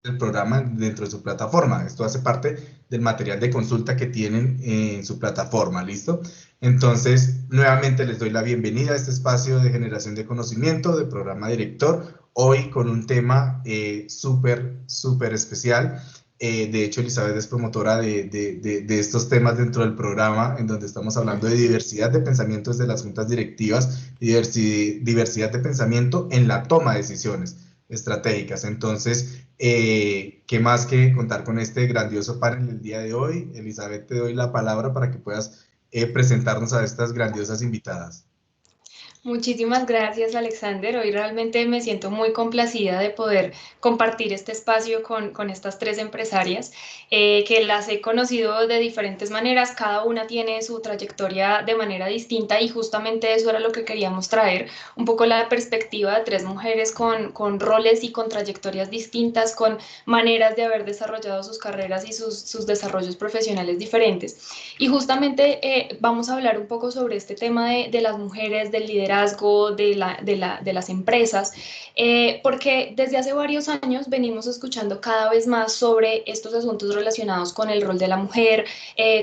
del programa dentro de su plataforma. Esto hace parte del material de consulta que tienen en su plataforma, ¿listo? Entonces, nuevamente les doy la bienvenida a este espacio de generación de conocimiento de programa director, hoy con un tema súper especial. De hecho, Elizabeth es promotora de estos temas dentro del programa, en donde estamos hablando de diversidad de pensamientos de las juntas directivas y diversidad de pensamiento en la toma de decisiones estratégicas. Entonces, ¿qué más que contar con este grandioso panel el día de hoy? Elizabeth, te doy la palabra para que puedas presentarnos a estas grandiosas invitadas. Muchísimas gracias, Alexander. Hoy realmente me siento muy complacida de poder compartir este espacio con estas tres empresarias, que las he conocido de diferentes maneras. Cada una tiene su trayectoria de manera distinta y justamente eso era lo que queríamos traer, un poco la perspectiva de tres mujeres con roles y con trayectorias distintas, con maneras de haber desarrollado sus carreras y sus desarrollos profesionales diferentes. Y justamente vamos a hablar un poco sobre este tema de las mujeres, del liderazgo, de las empresas, porque desde hace varios años venimos escuchando cada vez más sobre estos asuntos relacionados con el rol de la mujer,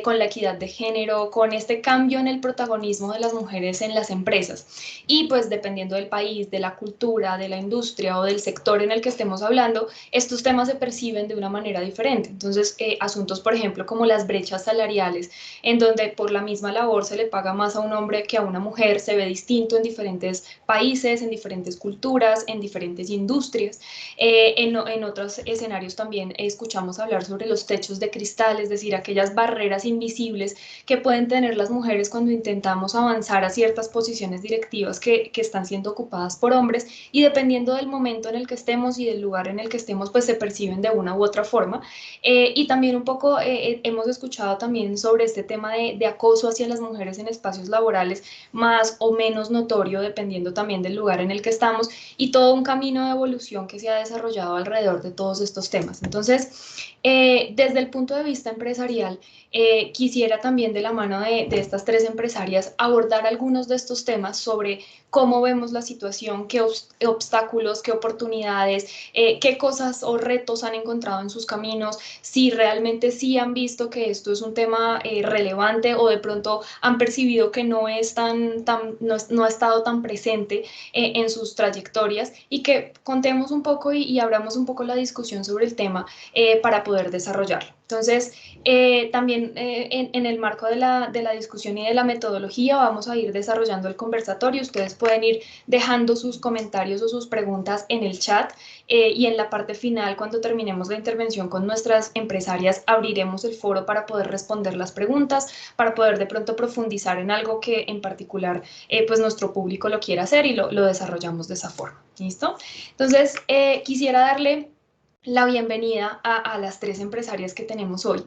con la equidad de género, con este cambio en el protagonismo de las mujeres en las empresas. Y pues dependiendo del país, de la cultura, de la industria o del sector en el que estemos hablando, estos temas se perciben de una manera diferente. Entonces, asuntos, por ejemplo, como las brechas salariales, en donde por la misma labor se le paga más a un hombre que a una mujer, se ve distinto en diferentes países, en diferentes culturas, en diferentes industrias. En otros escenarios también escuchamos hablar sobre los techos de cristal, es decir, aquellas barreras invisibles que pueden tener las mujeres cuando intentamos avanzar a ciertas posiciones directivas que están siendo ocupadas por hombres, y dependiendo del momento en el que estemos y del lugar en el que estemos, pues se perciben de una u otra forma. Y también un poco hemos escuchado también sobre este tema de acoso hacia las mujeres en espacios laborales, más o menos notorio dependiendo también del lugar en el que estamos, y todo un camino de evolución que se ha desarrollado alrededor de todos estos temas. Entonces, desde el punto de vista empresarial, quisiera también de la mano de estas tres empresarias abordar algunos de estos temas sobre cómo vemos la situación, qué obstáculos, qué oportunidades, qué cosas o retos han encontrado en sus caminos, si realmente sí han visto que esto es un tema relevante, o de pronto han percibido que no es no ha estado tan presente en sus trayectorias, y que contemos un poco y abramos un poco la discusión sobre el tema para poder desarrollarlo. Entonces, también en el marco de la discusión y de la metodología vamos a ir desarrollando el conversatorio. Ustedes pueden ir dejando sus comentarios o sus preguntas en el chat, y en la parte final, cuando terminemos la intervención con nuestras empresarias, abriremos el foro para poder responder las preguntas, para poder de pronto profundizar en algo que en particular pues nuestro público lo quiera hacer, y lo desarrollamos de esa forma. ¿Listo? Entonces, quisiera darle la bienvenida a las tres empresarias que tenemos hoy.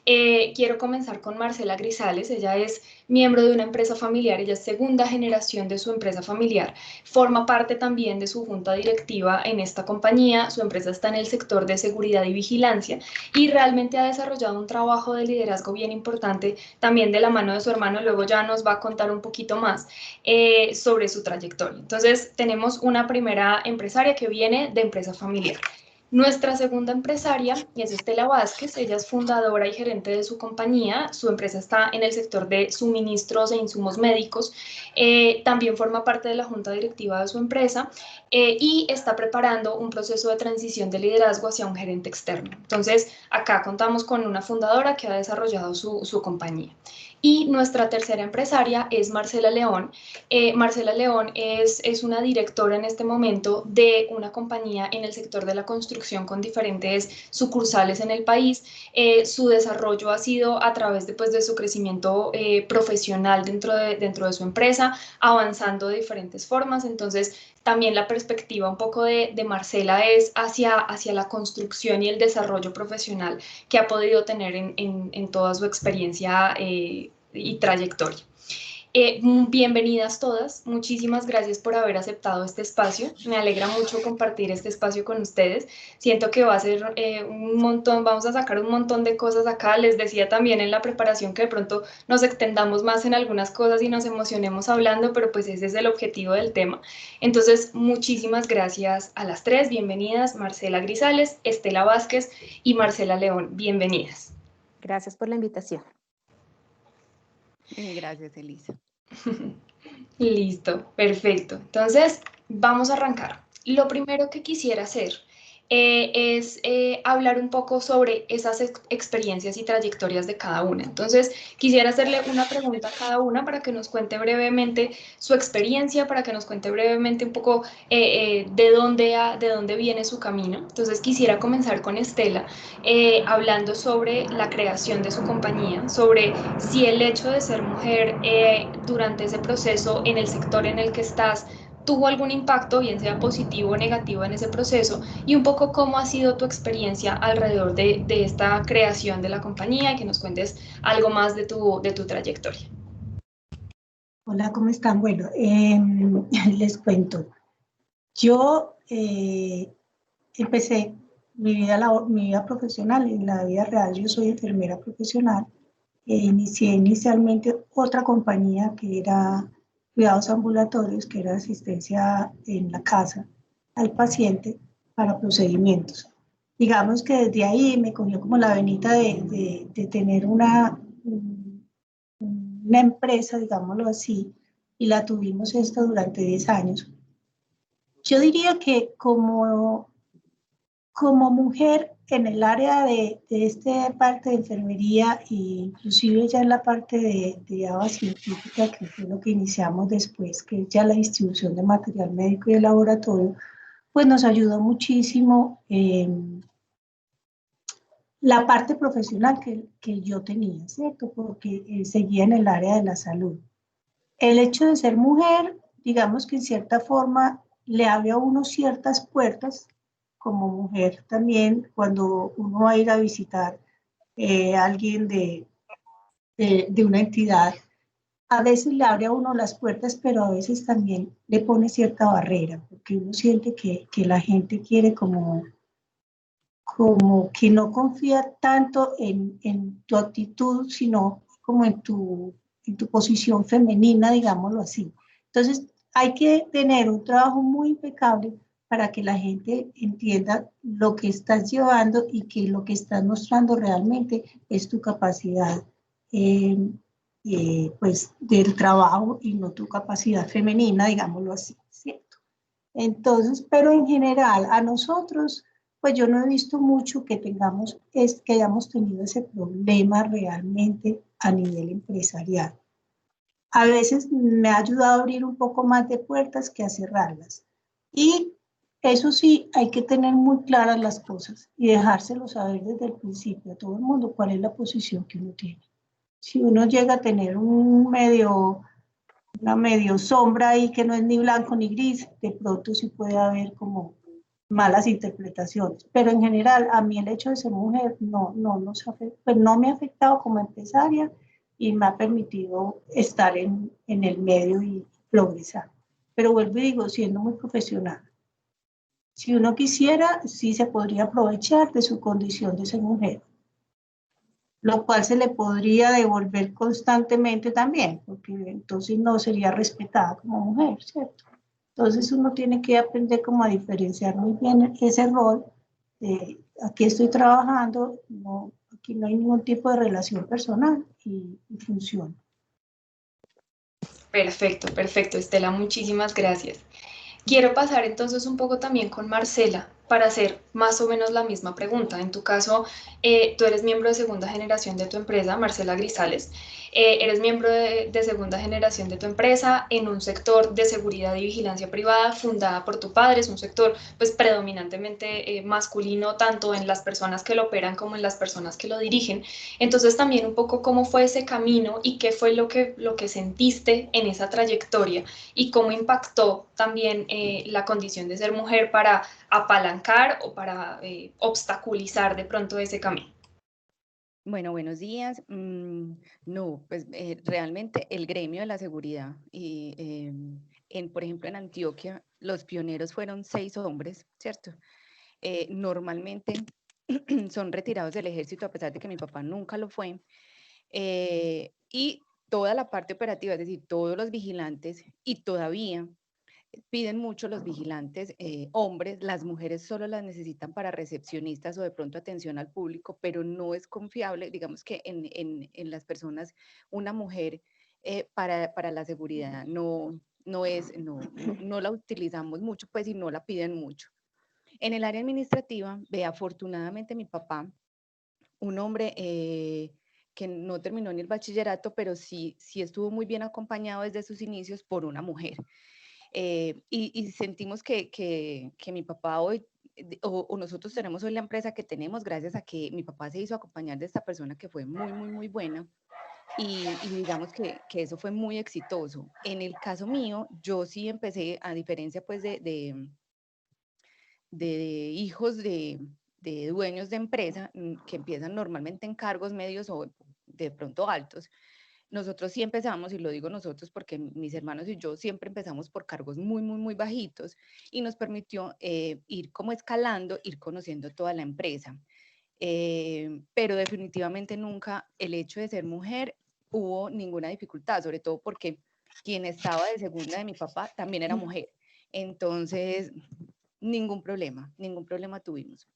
Quiero comenzar con Marcela Grisales. Ella es miembro de una empresa familiar, ella es segunda generación de su empresa familiar, forma parte también de su junta directiva en esta compañía. Su empresa está en el sector de seguridad y vigilancia, y realmente ha desarrollado un trabajo de liderazgo bien importante también de la mano de su hermano. Luego ya nos va a contar un poquito más sobre su trayectoria. Entonces, tenemos una primera empresaria que viene de empresa familiar. Nuestra segunda empresaria es Estela Vázquez. Ella es fundadora y gerente de su compañía. Su empresa está en el sector de suministros e insumos médicos. También forma parte de la junta directiva de su empresa, y está preparando un proceso de transición de liderazgo hacia un gerente externo. Entonces, acá contamos con una fundadora que ha desarrollado su compañía. Y nuestra tercera empresaria es Marcela León. Marcela León es una directora en este momento de una compañía en el sector de la construcción con diferentes sucursales en el país. Su desarrollo ha sido a través de su crecimiento profesional dentro de su empresa, avanzando de diferentes formas. Entonces, también la perspectiva un poco de Marcela es hacia la construcción y el desarrollo profesional que ha podido tener en toda su experiencia y trayectoria. Bienvenidas todas, muchísimas gracias por haber aceptado este espacio, me alegra mucho compartir este espacio con ustedes, siento que va a ser un montón, vamos a sacar un montón de cosas acá, les decía también en la preparación que de pronto nos extendamos más en algunas cosas y nos emocionemos hablando, pero pues ese es el objetivo del tema. Entonces, muchísimas gracias a las tres, bienvenidas, Marcela Grisales, Estela Vázquez y Marcela León, bienvenidas. Gracias por la invitación. Gracias, Elisa. Listo, perfecto. Entonces, vamos a arrancar. Lo primero que quisiera hacer es hablar un poco sobre esas experiencias y trayectorias de cada una. Entonces, quisiera hacerle una pregunta a cada una para que nos cuente brevemente su experiencia, para que nos cuente brevemente un poco de dónde viene su camino. Entonces, quisiera comenzar con Estela, hablando sobre la creación de su compañía, sobre si el hecho de ser mujer durante ese proceso en el sector en el que estás tuvo algún impacto, bien sea positivo o negativo en ese proceso, y un poco cómo ha sido tu experiencia alrededor de esta creación de la compañía y que nos cuentes algo más de tu trayectoria. Hola, ¿cómo están? Bueno, les cuento. Yo empecé mi vida profesional, en la vida real yo soy enfermera profesional. Inicié inicialmente otra compañía que era cuidados ambulatorios, que era asistencia en la casa al paciente para procedimientos. Digamos que desde ahí me cogió como la venita de tener una empresa, digámoslo así, y la tuvimos esta durante 10 años. Yo diría que como mujer en el área de esta parte de enfermería e inclusive ya en la parte de ABA científica, que fue lo que iniciamos después, que es ya la distribución de material médico y de laboratorio, pues nos ayudó muchísimo la parte profesional que yo tenía, ¿cierto? Porque seguía en el área de la salud. El hecho de ser mujer, digamos que en cierta forma le abre a uno ciertas puertas como mujer también cuando uno va a ir a visitar a alguien de una entidad. A veces le abre a uno las puertas, pero a veces también le pone cierta barrera, porque uno siente que la gente quiere como que no confía tanto en tu actitud, sino como en tu posición femenina, digámoslo así. Entonces, hay que tener un trabajo muy impecable para que la gente entienda lo que estás llevando y que lo que estás mostrando realmente es tu capacidad pues, del trabajo y no tu capacidad femenina, digámoslo así, ¿cierto? Entonces, pero en general, a nosotros, pues yo no he visto mucho que que hayamos tenido ese problema realmente a nivel empresarial. A veces me ha ayudado a abrir un poco más de puertas que a cerrarlas. Y eso sí, hay que tener muy claras las cosas y dejárselo saber desde el principio a todo el mundo cuál es la posición que uno tiene. Si uno llega a tener una medio sombra ahí que no es ni blanco ni gris, de pronto sí puede haber como malas interpretaciones. Pero en general, a mí el hecho de ser mujer pues no me ha afectado como empresaria y me ha permitido estar en el medio y progresar. Pero vuelvo y digo, siendo muy profesional. Si uno quisiera, sí se podría aprovechar de su condición de ser mujer, lo cual se le podría devolver constantemente también, porque entonces no sería respetada como mujer, ¿cierto? Entonces uno tiene que aprender como a diferenciar muy bien ese rol de aquí estoy trabajando, no, aquí no hay ningún tipo de relación personal y funciona. Perfecto, perfecto, Estela, muchísimas gracias. Quiero pasar entonces un poco también con Marcela para hacer más o menos la misma pregunta. En tu caso, tú eres miembro de segunda generación de tu empresa, Marcela Grisales. Eres miembro de segunda generación de tu empresa en un sector de seguridad y vigilancia privada fundada por tu padre. Es un sector pues predominantemente masculino, tanto en las personas que lo operan como en las personas que lo dirigen. Entonces también un poco cómo fue ese camino y qué fue lo que sentiste en esa trayectoria y cómo impactó también la condición de ser mujer para apalancar o para obstaculizar de pronto ese camino. Bueno, buenos días. No, pues realmente el gremio de la seguridad, y, por ejemplo, en Antioquia, los pioneros fueron 6 hombres, ¿cierto? Normalmente son retirados del ejército, a pesar de que mi papá nunca lo fue. Y toda la parte operativa, es decir, todos los vigilantes, y todavía piden mucho los vigilantes hombres, las mujeres solo las necesitan para recepcionistas o de pronto atención al público, pero no es confiable, digamos que en las personas, una mujer para la seguridad no la utilizamos mucho, pues, y no la piden mucho. En el área administrativa, afortunadamente mi papá, un hombre que no terminó ni el bachillerato, pero sí estuvo muy bien acompañado desde sus inicios por una mujer. Y sentimos que mi papá hoy, o nosotros tenemos hoy la empresa que tenemos gracias a que mi papá se hizo acompañar de esta persona que fue muy buena, y digamos que eso fue muy exitoso. En el caso mío, yo sí empecé, a diferencia pues de hijos de dueños de empresa, que empiezan normalmente en cargos medios o de pronto altos. Nosotros sí empezamos, y lo digo nosotros porque mis hermanos y yo siempre empezamos por cargos muy bajitos, y nos permitió ir como escalando, ir conociendo toda la empresa. Pero definitivamente nunca el hecho de ser mujer hubo ninguna dificultad, sobre todo porque quien estaba de segunda de mi papá también era mujer. Entonces, ningún problema tuvimos.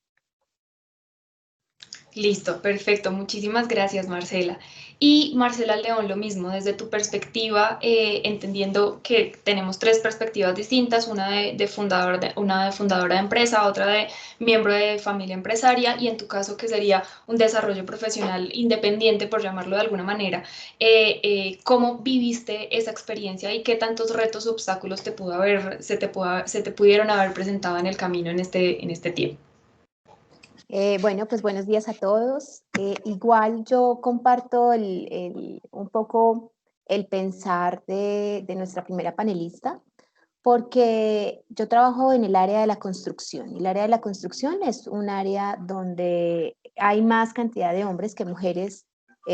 Listo, perfecto. Muchísimas gracias, Marcela. Y Marcela León, lo mismo, desde tu perspectiva, entendiendo que tenemos 3 perspectivas distintas, una de fundadora de empresa, otra de miembro de familia empresaria, y en tu caso que sería un desarrollo profesional independiente, por llamarlo de alguna manera. ¿Cómo viviste esa experiencia y qué tantos retos o obstáculos se te pudieron haber presentado en el camino en este tiempo? Bueno, pues buenos días a todos. Igual yo comparto un poco el pensar de nuestra primera panelista, porque yo trabajo en el área de la construcción, y el área de la construcción es un área donde hay más cantidad de hombres que mujeres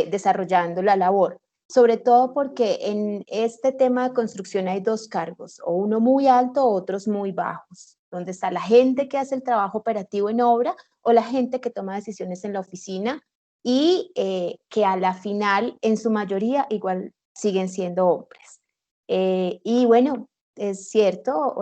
desarrollando la labor, sobre todo porque en este tema de construcción hay 2 cargos, o uno muy alto o otros muy bajos, donde está la gente que hace el trabajo operativo en obra o la gente que toma decisiones en la oficina, y que a la final, en su mayoría, igual siguen siendo hombres. Y bueno, es cierto,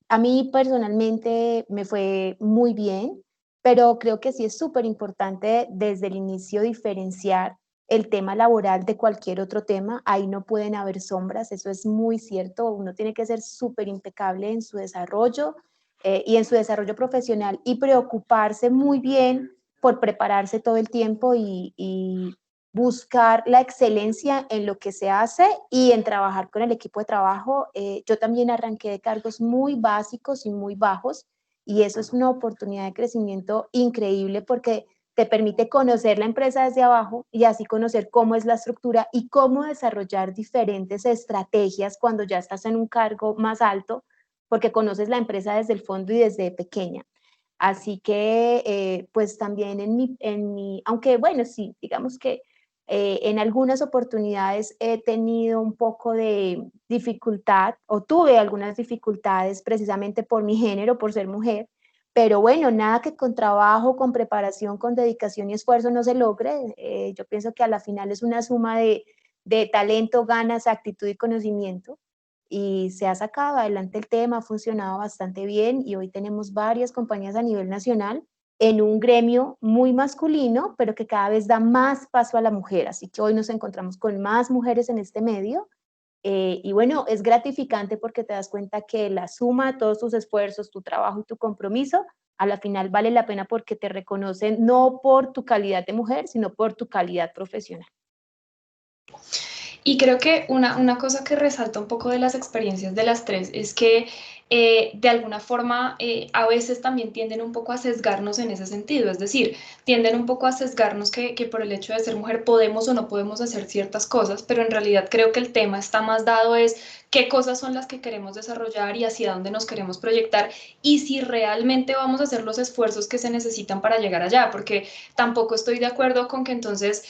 a mí personalmente me fue muy bien, pero creo que sí es súper importante desde el inicio diferenciar el tema laboral de cualquier otro tema. Ahí no pueden haber sombras, eso es muy cierto. Uno tiene que ser súper impecable en su desarrollo y en su desarrollo profesional, y preocuparse muy bien por prepararse todo el tiempo y buscar la excelencia en lo que se hace y en trabajar con el equipo de trabajo. Yo también arranqué de cargos muy básicos y muy bajos, y eso es una oportunidad de crecimiento increíble porque te permite conocer la empresa desde abajo y así conocer cómo es la estructura y cómo desarrollar diferentes estrategias cuando ya estás en un cargo más alto, porque conoces la empresa desde el fondo y desde pequeña. Así que, pues también aunque bueno, sí, digamos que en algunas oportunidades he tenido un poco de dificultad, o tuve algunas dificultades precisamente por mi género, por ser mujer, pero bueno, nada que con trabajo, con preparación, con dedicación y esfuerzo no se logre. Yo pienso que a la final es una suma de talento, ganas, actitud y conocimiento, y se ha sacado adelante el tema, ha funcionado bastante bien, y hoy tenemos varias compañías a nivel nacional en un gremio muy masculino, pero que cada vez da más paso a la mujer. Así que hoy nos encontramos con más mujeres en este medio. Y bueno, es gratificante porque te das cuenta que la suma de todos tus esfuerzos, tu trabajo y tu compromiso, a la final vale la pena porque te reconocen no por tu calidad de mujer, sino por tu calidad profesional. Y creo que una cosa que resalta un poco de las experiencias de las 3 es que de alguna forma a veces también tienden un poco a sesgarnos en ese sentido, es decir, tienden un poco a sesgarnos que por el hecho de ser mujer podemos o no podemos hacer ciertas cosas, pero en realidad creo que el tema está más dado es qué cosas son las que queremos desarrollar y hacia dónde nos queremos proyectar y si realmente vamos a hacer los esfuerzos que se necesitan para llegar allá, porque tampoco estoy de acuerdo con que entonces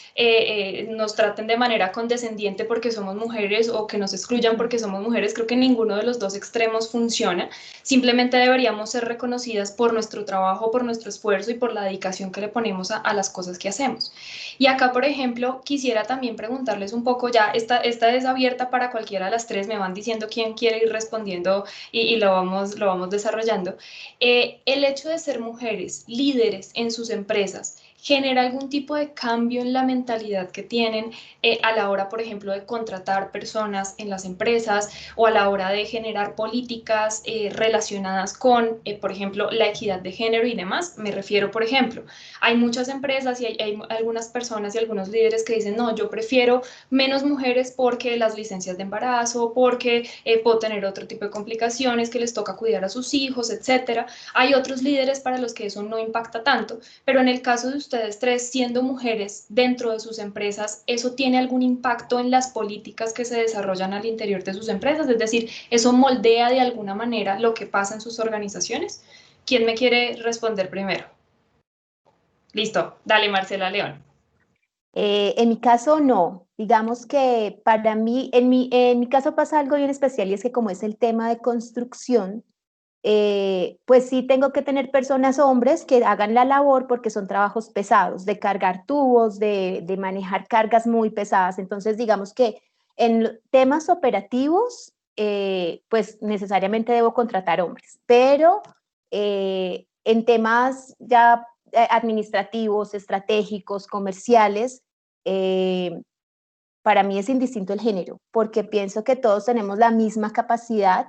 nos traten de manera condescendiente porque somos mujeres o que nos excluyan porque somos mujeres. Creo que ninguno de los dos extremos funciona. Simplemente deberíamos ser reconocidas por nuestro trabajo, por nuestro esfuerzo y por la dedicación que le ponemos a las cosas que hacemos. Y acá, por ejemplo, quisiera también preguntarles un poco, ya esta es abierta para cualquiera de las tres, me van diciendo quién quiere ir respondiendo y lo vamos desarrollando. El hecho de ser mujeres líderes en sus empresas, ¿genera algún tipo de cambio en la mentalidad que tienen a la hora, por ejemplo, de contratar personas en las empresas o a la hora de generar políticas relacionadas con, por ejemplo, la equidad de género y demás? Me refiero, por ejemplo, hay muchas empresas y hay algunas personas y algunos líderes que dicen, no, yo prefiero menos mujeres porque las licencias de embarazo, porque puedo tener otro tipo de complicaciones que les toca cuidar a sus hijos, etcétera. Hay otros líderes para los que eso no impacta tanto, pero en el caso de ustedes tres, siendo mujeres dentro de sus empresas, ¿eso tiene algún impacto en las políticas que se desarrollan al interior de sus empresas? Es decir, ¿eso moldea de alguna manera lo que pasa en sus organizaciones? ¿Quién me quiere responder primero? Listo, dale Marcela León. En mi caso, no. Digamos que para mí, en mi caso pasa algo bien especial y es que como es el tema de construcción, pues sí tengo que tener personas hombres que hagan la labor porque son trabajos pesados, de cargar tubos, de manejar cargas muy pesadas. Entonces, digamos que en temas operativos, pues necesariamente debo contratar hombres, pero en temas ya administrativos, estratégicos, comerciales, eh, para mí es indistinto el género, porque pienso que todos tenemos la misma capacidad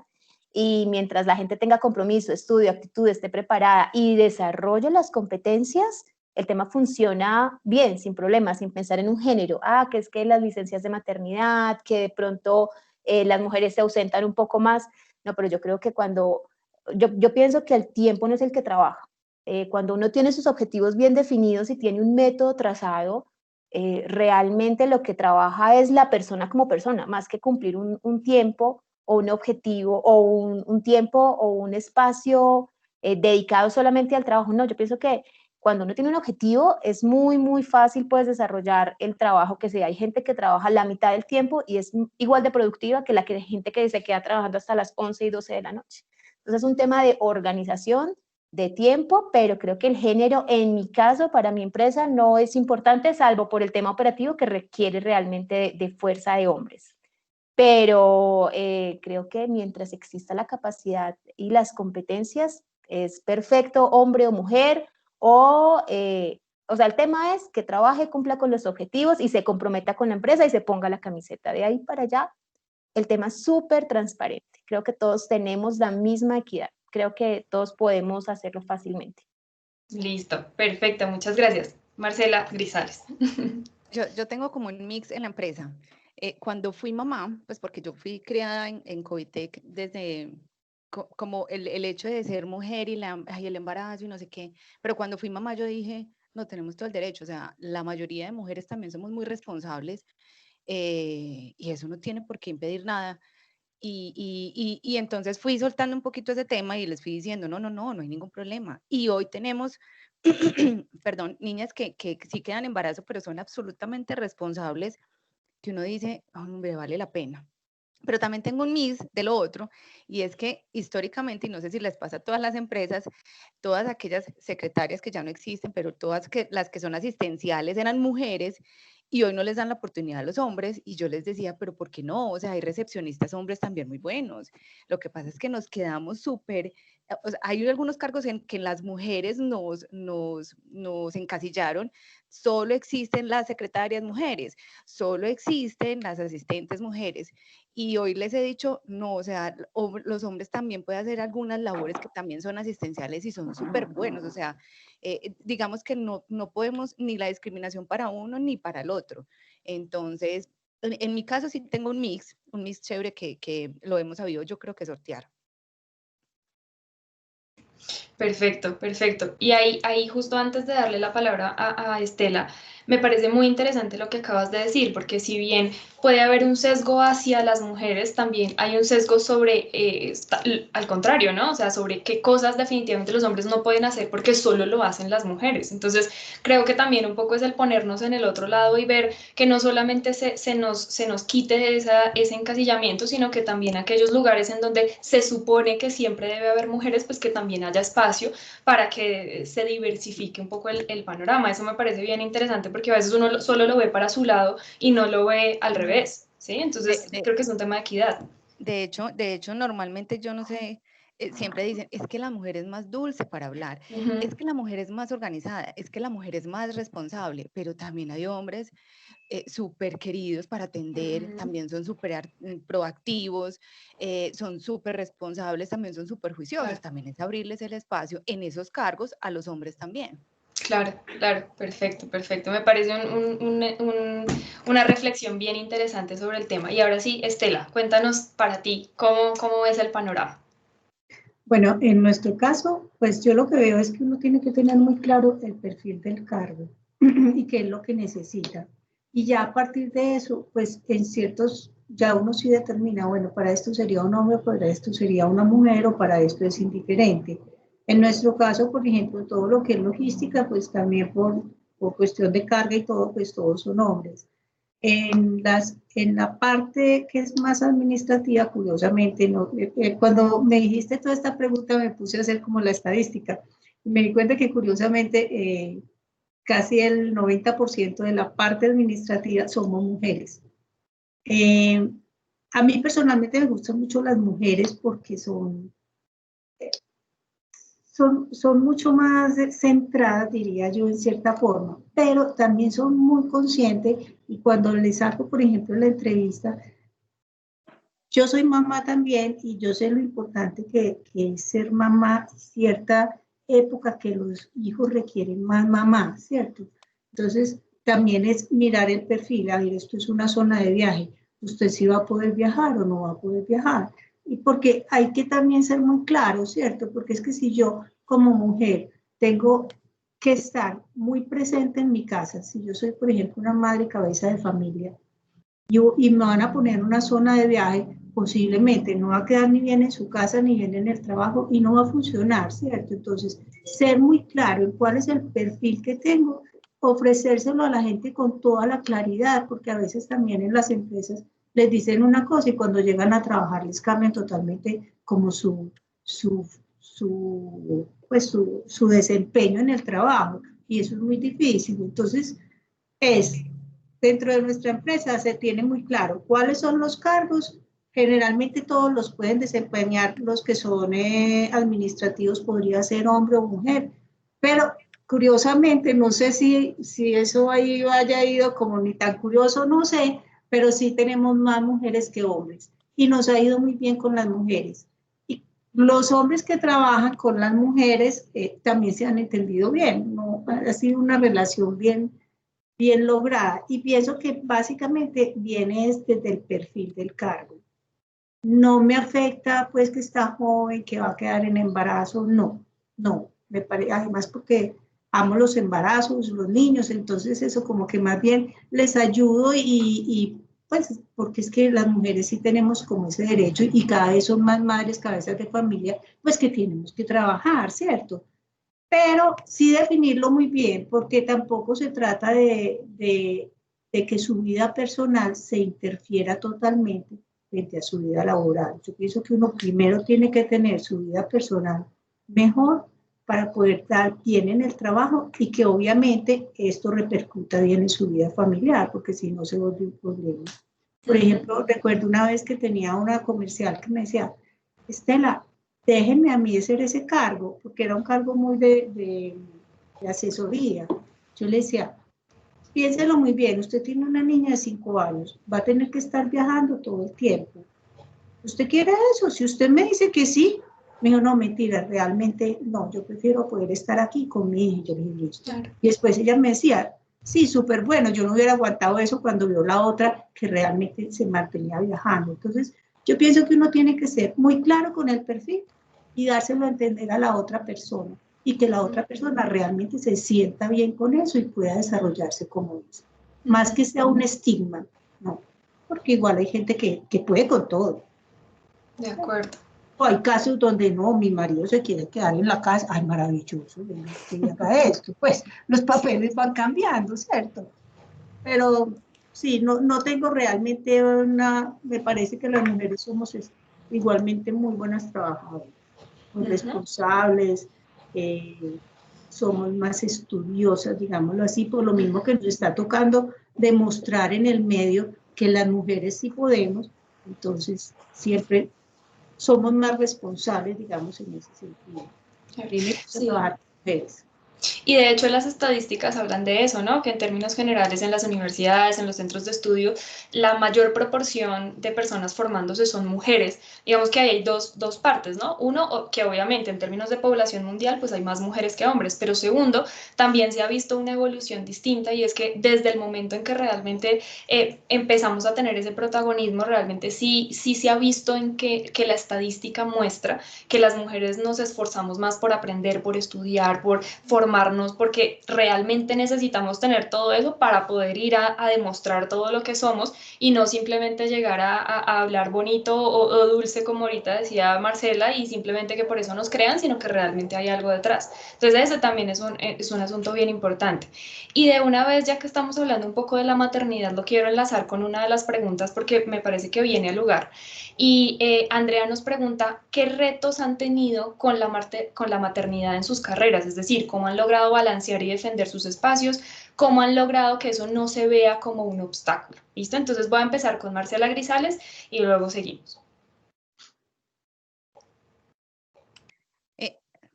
y mientras la gente tenga compromiso, estudio, actitud, esté preparada y desarrolle las competencias, el tema funciona bien, sin problemas, sin pensar en un género. Que es que las licencias de maternidad, que de pronto las mujeres se ausentan un poco más. No, pero yo creo que yo pienso que el tiempo no es el que trabaja. Cuando uno tiene sus objetivos bien definidos y tiene un método trazado, realmente lo que trabaja es la persona como persona, más que cumplir un tiempo o un objetivo o un tiempo o un espacio dedicado solamente al trabajo. No, yo pienso que cuando uno tiene un objetivo es muy, muy fácil pues desarrollar el trabajo que sea. Hay gente que trabaja la mitad del tiempo y es igual de productiva que gente que se queda trabajando hasta las 11 y 12 de la noche. Entonces es un tema de organización, de tiempo, pero creo que el género, en mi caso, para mi empresa, no es importante, salvo por el tema operativo que requiere realmente de fuerza de hombres. Pero creo que mientras exista la capacidad y las competencias, es perfecto hombre o mujer, o sea, el tema es que trabaje, cumpla con los objetivos y se comprometa con la empresa y se ponga la camiseta. De ahí para allá, el tema es súper transparente. Creo que todos tenemos la misma equidad. Creo que todos podemos hacerlo fácilmente. Listo, perfecto, muchas gracias. Marcela Grisales. Yo tengo como un mix en la empresa. Cuando fui mamá, pues porque yo fui criada en Covitec desde como el hecho de ser mujer y el embarazo y no sé qué, pero cuando fui mamá yo dije, no, tenemos todo el derecho, o sea, la mayoría de mujeres también somos muy responsables y eso no tiene por qué impedir nada. Y entonces fui soltando un poquito ese tema y les fui diciendo, no hay ningún problema. Y hoy tenemos, perdón, niñas que sí quedan en embarazo, pero son absolutamente responsables, que uno dice, hombre, vale la pena. Pero también tengo un mix de lo otro, y es que históricamente, y no sé si les pasa a todas las empresas, todas aquellas secretarias que ya no existen, pero todas las que son asistenciales eran mujeres, y hoy no les dan la oportunidad a los hombres, y yo les decía, pero ¿por qué no? O sea, hay recepcionistas hombres también muy buenos. Lo que pasa es que nos quedamos súper, o sea, hay algunos cargos en que las mujeres nos encasillaron, solo existen las secretarias mujeres, solo existen las asistentes mujeres, y hoy les he dicho, no, o sea, los hombres también pueden hacer algunas labores que también son asistenciales y son súper buenos, o sea, digamos que no podemos ni la discriminación para uno ni para el otro. Entonces, en mi caso sí tengo un mix chévere que lo hemos sabido, yo creo que sortear. Perfecto, perfecto. Y ahí justo antes de darle la palabra a Estela, me parece muy interesante lo que acabas de decir, porque si bien puede haber un sesgo hacia las mujeres, también hay un sesgo sobre, al contrario, ¿no? O sea, sobre qué cosas definitivamente los hombres no pueden hacer porque solo lo hacen las mujeres. Entonces, creo que también un poco es el ponernos en el otro lado y ver que no solamente se nos quite ese encasillamiento, sino que también aquellos lugares en donde se supone que siempre debe haber mujeres, pues que también haya espacio para que se diversifique un poco el panorama. Eso me parece bien interesante porque a veces uno solo lo ve para su lado y no lo ve al revés, ¿sí? Entonces creo que es un tema de equidad. De hecho, normalmente yo no sé, siempre dicen, es que la mujer es más dulce para hablar, es que la mujer es más organizada, es que la mujer es más responsable, pero también hay hombres súper queridos para atender, también son súper proactivos, son súper responsables, también son súper juiciosos, también es abrirles el espacio en esos cargos a los hombres también. Claro, claro, perfecto, perfecto. Me parece una reflexión bien interesante sobre el tema. Y ahora sí, Estela, cuéntanos para ti, ¿cómo es el panorama? Bueno, en nuestro caso, pues yo lo que veo es que uno tiene que tener muy claro el perfil del cargo y qué es lo que necesita. Y ya a partir de eso, pues en ciertos, ya uno sí determina, bueno, para esto sería un hombre, para esto sería una mujer o para esto es indiferente. En nuestro caso, por ejemplo, todo lo que es logística, pues también por cuestión de carga y todo, pues todos son hombres. En la parte que es más administrativa, curiosamente, no, cuando me dijiste toda esta pregunta me puse a hacer como la estadística. Me di cuenta que curiosamente casi el 90% de la parte administrativa somos mujeres. A mí personalmente me gustan mucho las mujeres porque son mucho más centradas, diría yo, en cierta forma, pero también son muy conscientes y cuando les saco, por ejemplo, la entrevista, yo soy mamá también y yo sé lo importante que es ser mamá cierta época que los hijos requieren más mamá, ¿cierto? Entonces, también es mirar el perfil, a ver, esto es una zona de viaje, usted sí va a poder viajar o no va a poder viajar. Y porque hay que también ser muy claro, ¿cierto? Porque es que si yo como mujer tengo que estar muy presente en mi casa, si yo soy, por ejemplo, una madre cabeza de familia, y me van a poner en una zona de viaje, posiblemente no va a quedar ni bien en su casa ni bien en el trabajo y no va a funcionar, ¿cierto? Entonces, ser muy claro en cuál es el perfil que tengo, ofrecérselo a la gente con toda la claridad, porque a veces también en las empresas les dicen una cosa y cuando llegan a trabajar les cambian totalmente como su desempeño en el trabajo y eso es muy difícil. Entonces, dentro de nuestra empresa se tiene muy claro cuáles son los cargos. Generalmente todos los pueden desempeñar los que son administrativos, podría ser hombre o mujer, pero curiosamente, no sé si eso ahí haya ido como ni tan curioso, no sé, pero sí tenemos más mujeres que hombres y nos ha ido muy bien con las mujeres. Y los hombres que trabajan con las mujeres también se han entendido bien, ¿no? Ha sido una relación bien lograda y pienso que básicamente viene desde el perfil del cargo. No me afecta pues que está joven, que va a quedar en embarazo, no, me parece, además porque amo los embarazos, los niños, entonces eso como que más bien les ayudo y pues porque es que las mujeres sí tenemos como ese derecho y cada vez son más madres, cabezas de familia, pues que tenemos que trabajar, ¿cierto? Pero sí definirlo muy bien, porque tampoco se trata de que su vida personal se interfiera totalmente frente a su vida laboral. Yo pienso que uno primero tiene que tener su vida personal mejor para poder estar bien en el trabajo y que obviamente esto repercuta bien en su vida familiar, porque si no se vuelve un problema. Por ejemplo, recuerdo una vez que tenía una comercial que me decía, Estela, déjenme a mí hacer ese cargo, porque era un cargo muy de asesoría. Yo le decía, piénselo muy bien, usted tiene una niña de 5 años, va a tener que estar viajando todo el tiempo. ¿Usted quiere eso? Si usted me dice que sí, me dijo, no, mentira, realmente no, yo prefiero poder estar aquí con mi hija. Yo le dije, listo. Claro. Y después ella me decía, sí, súper bueno, yo no hubiera aguantado eso cuando vio la otra que realmente se mantenía viajando. Entonces, yo pienso que uno tiene que ser muy claro con el perfil y dárselo a entender a la otra persona y que la otra persona realmente se sienta bien con eso y pueda desarrollarse como es. Más que sea un estigma, no, porque igual hay gente que puede con todo. De acuerdo. O hay casos donde no, mi marido se quiere quedar en la casa, ay, maravilloso, que haga esto, pues los papeles van cambiando, ¿cierto? Pero sí, no tengo realmente me parece que las mujeres somos igualmente muy buenas trabajadoras, muy responsables, somos más estudiosas, digámoslo así, por lo mismo que nos está tocando demostrar en el medio que las mujeres sí podemos, entonces siempre somos más responsables, digamos, en ese sentido. Primero, trabajar con mujeres. Y de hecho las estadísticas hablan de eso, ¿no? Que en términos generales en las universidades, en los centros de estudio, la mayor proporción de personas formándose son mujeres. Digamos que hay dos partes, ¿no? Uno, que obviamente en términos de población mundial, pues hay más mujeres que hombres, pero segundo, también se ha visto una evolución distinta y es que desde el momento en que realmente empezamos a tener ese protagonismo, realmente sí se ha visto en que la estadística muestra que las mujeres nos esforzamos más por aprender, por estudiar, por formarnos, porque realmente necesitamos tener todo eso para poder ir a demostrar todo lo que somos y no simplemente llegar a hablar bonito o dulce, como ahorita decía Marcela, y simplemente que por eso nos crean, sino que realmente hay algo detrás. Entonces ese también es un asunto bien importante. Y de una vez, ya que estamos hablando un poco de la maternidad, lo quiero enlazar con una de las preguntas porque me parece que viene al lugar. Y Andrea nos pregunta, ¿qué retos han tenido con la maternidad en sus carreras? Es decir, ¿cómo han logrado balancear y defender sus espacios? ¿Cómo han logrado que eso no se vea como un obstáculo? ¿Listo? Entonces voy a empezar con Marcela Grisales y luego seguimos.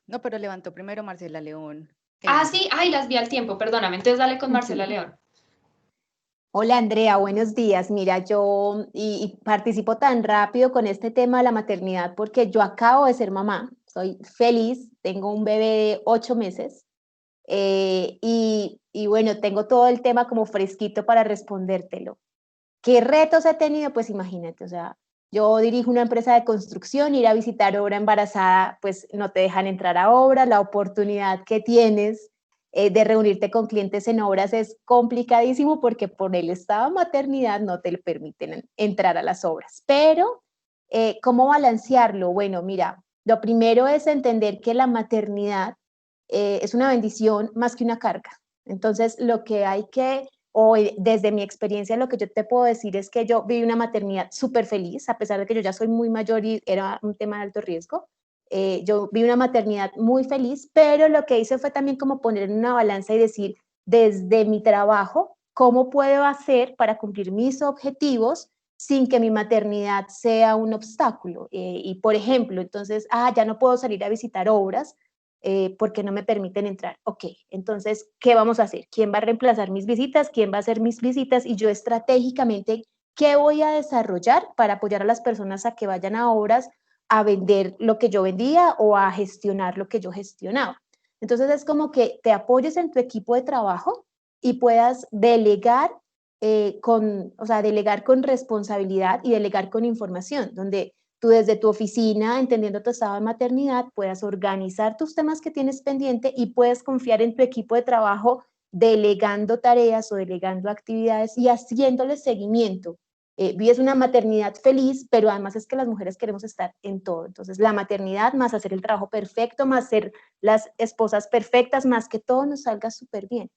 No, pero levantó primero Marcela León. Sí, las vi al tiempo, perdóname. Entonces dale con Marcela León. Hola Andrea, buenos días. Mira, yo y participo tan rápido con este tema de la maternidad porque yo acabo de ser mamá, soy feliz, tengo un bebé de 8 meses y bueno, tengo todo el tema como fresquito para respondértelo. ¿Qué retos he tenido? Pues imagínate, o sea, yo dirijo una empresa de construcción, ir a visitar obra embarazada, pues no te dejan entrar a obra, la oportunidad que tienes de reunirte con clientes en obras es complicadísimo porque por el estado de maternidad no te permiten entrar a las obras. Pero, ¿cómo balancearlo? Bueno, mira, lo primero es entender que la maternidad es una bendición más que una carga. Entonces, lo que hay que hoy, desde mi experiencia, lo que yo te puedo decir es que yo viví una maternidad súper feliz, a pesar de que yo ya soy muy mayor y era un tema de alto riesgo. Yo viví una maternidad muy feliz, pero lo que hice fue también como poner en una balanza y decir, desde mi trabajo, ¿cómo puedo hacer para cumplir mis objetivos sin que mi maternidad sea un obstáculo? Y por ejemplo, entonces, ya no puedo salir a visitar obras, porque no me permiten entrar. Ok, entonces, ¿qué vamos a hacer? ¿Quién va a reemplazar mis visitas? ¿Quién va a hacer mis visitas? Y yo estratégicamente, ¿qué voy a desarrollar para apoyar a las personas a que vayan a obras a vender lo que yo vendía o a gestionar lo que yo gestionaba? Entonces, es como que te apoyes en tu equipo de trabajo y puedas delegar delegar con responsabilidad y delegar con información, donde tú desde tu oficina, entendiendo tu estado de maternidad, puedas organizar tus temas que tienes pendiente y puedes confiar en tu equipo de trabajo delegando tareas o delegando actividades y haciéndole seguimiento. Vives una maternidad feliz, pero además es que las mujeres queremos estar en todo. Entonces, la maternidad más hacer el trabajo perfecto, más ser las esposas perfectas, más que todo nos salga súper bien.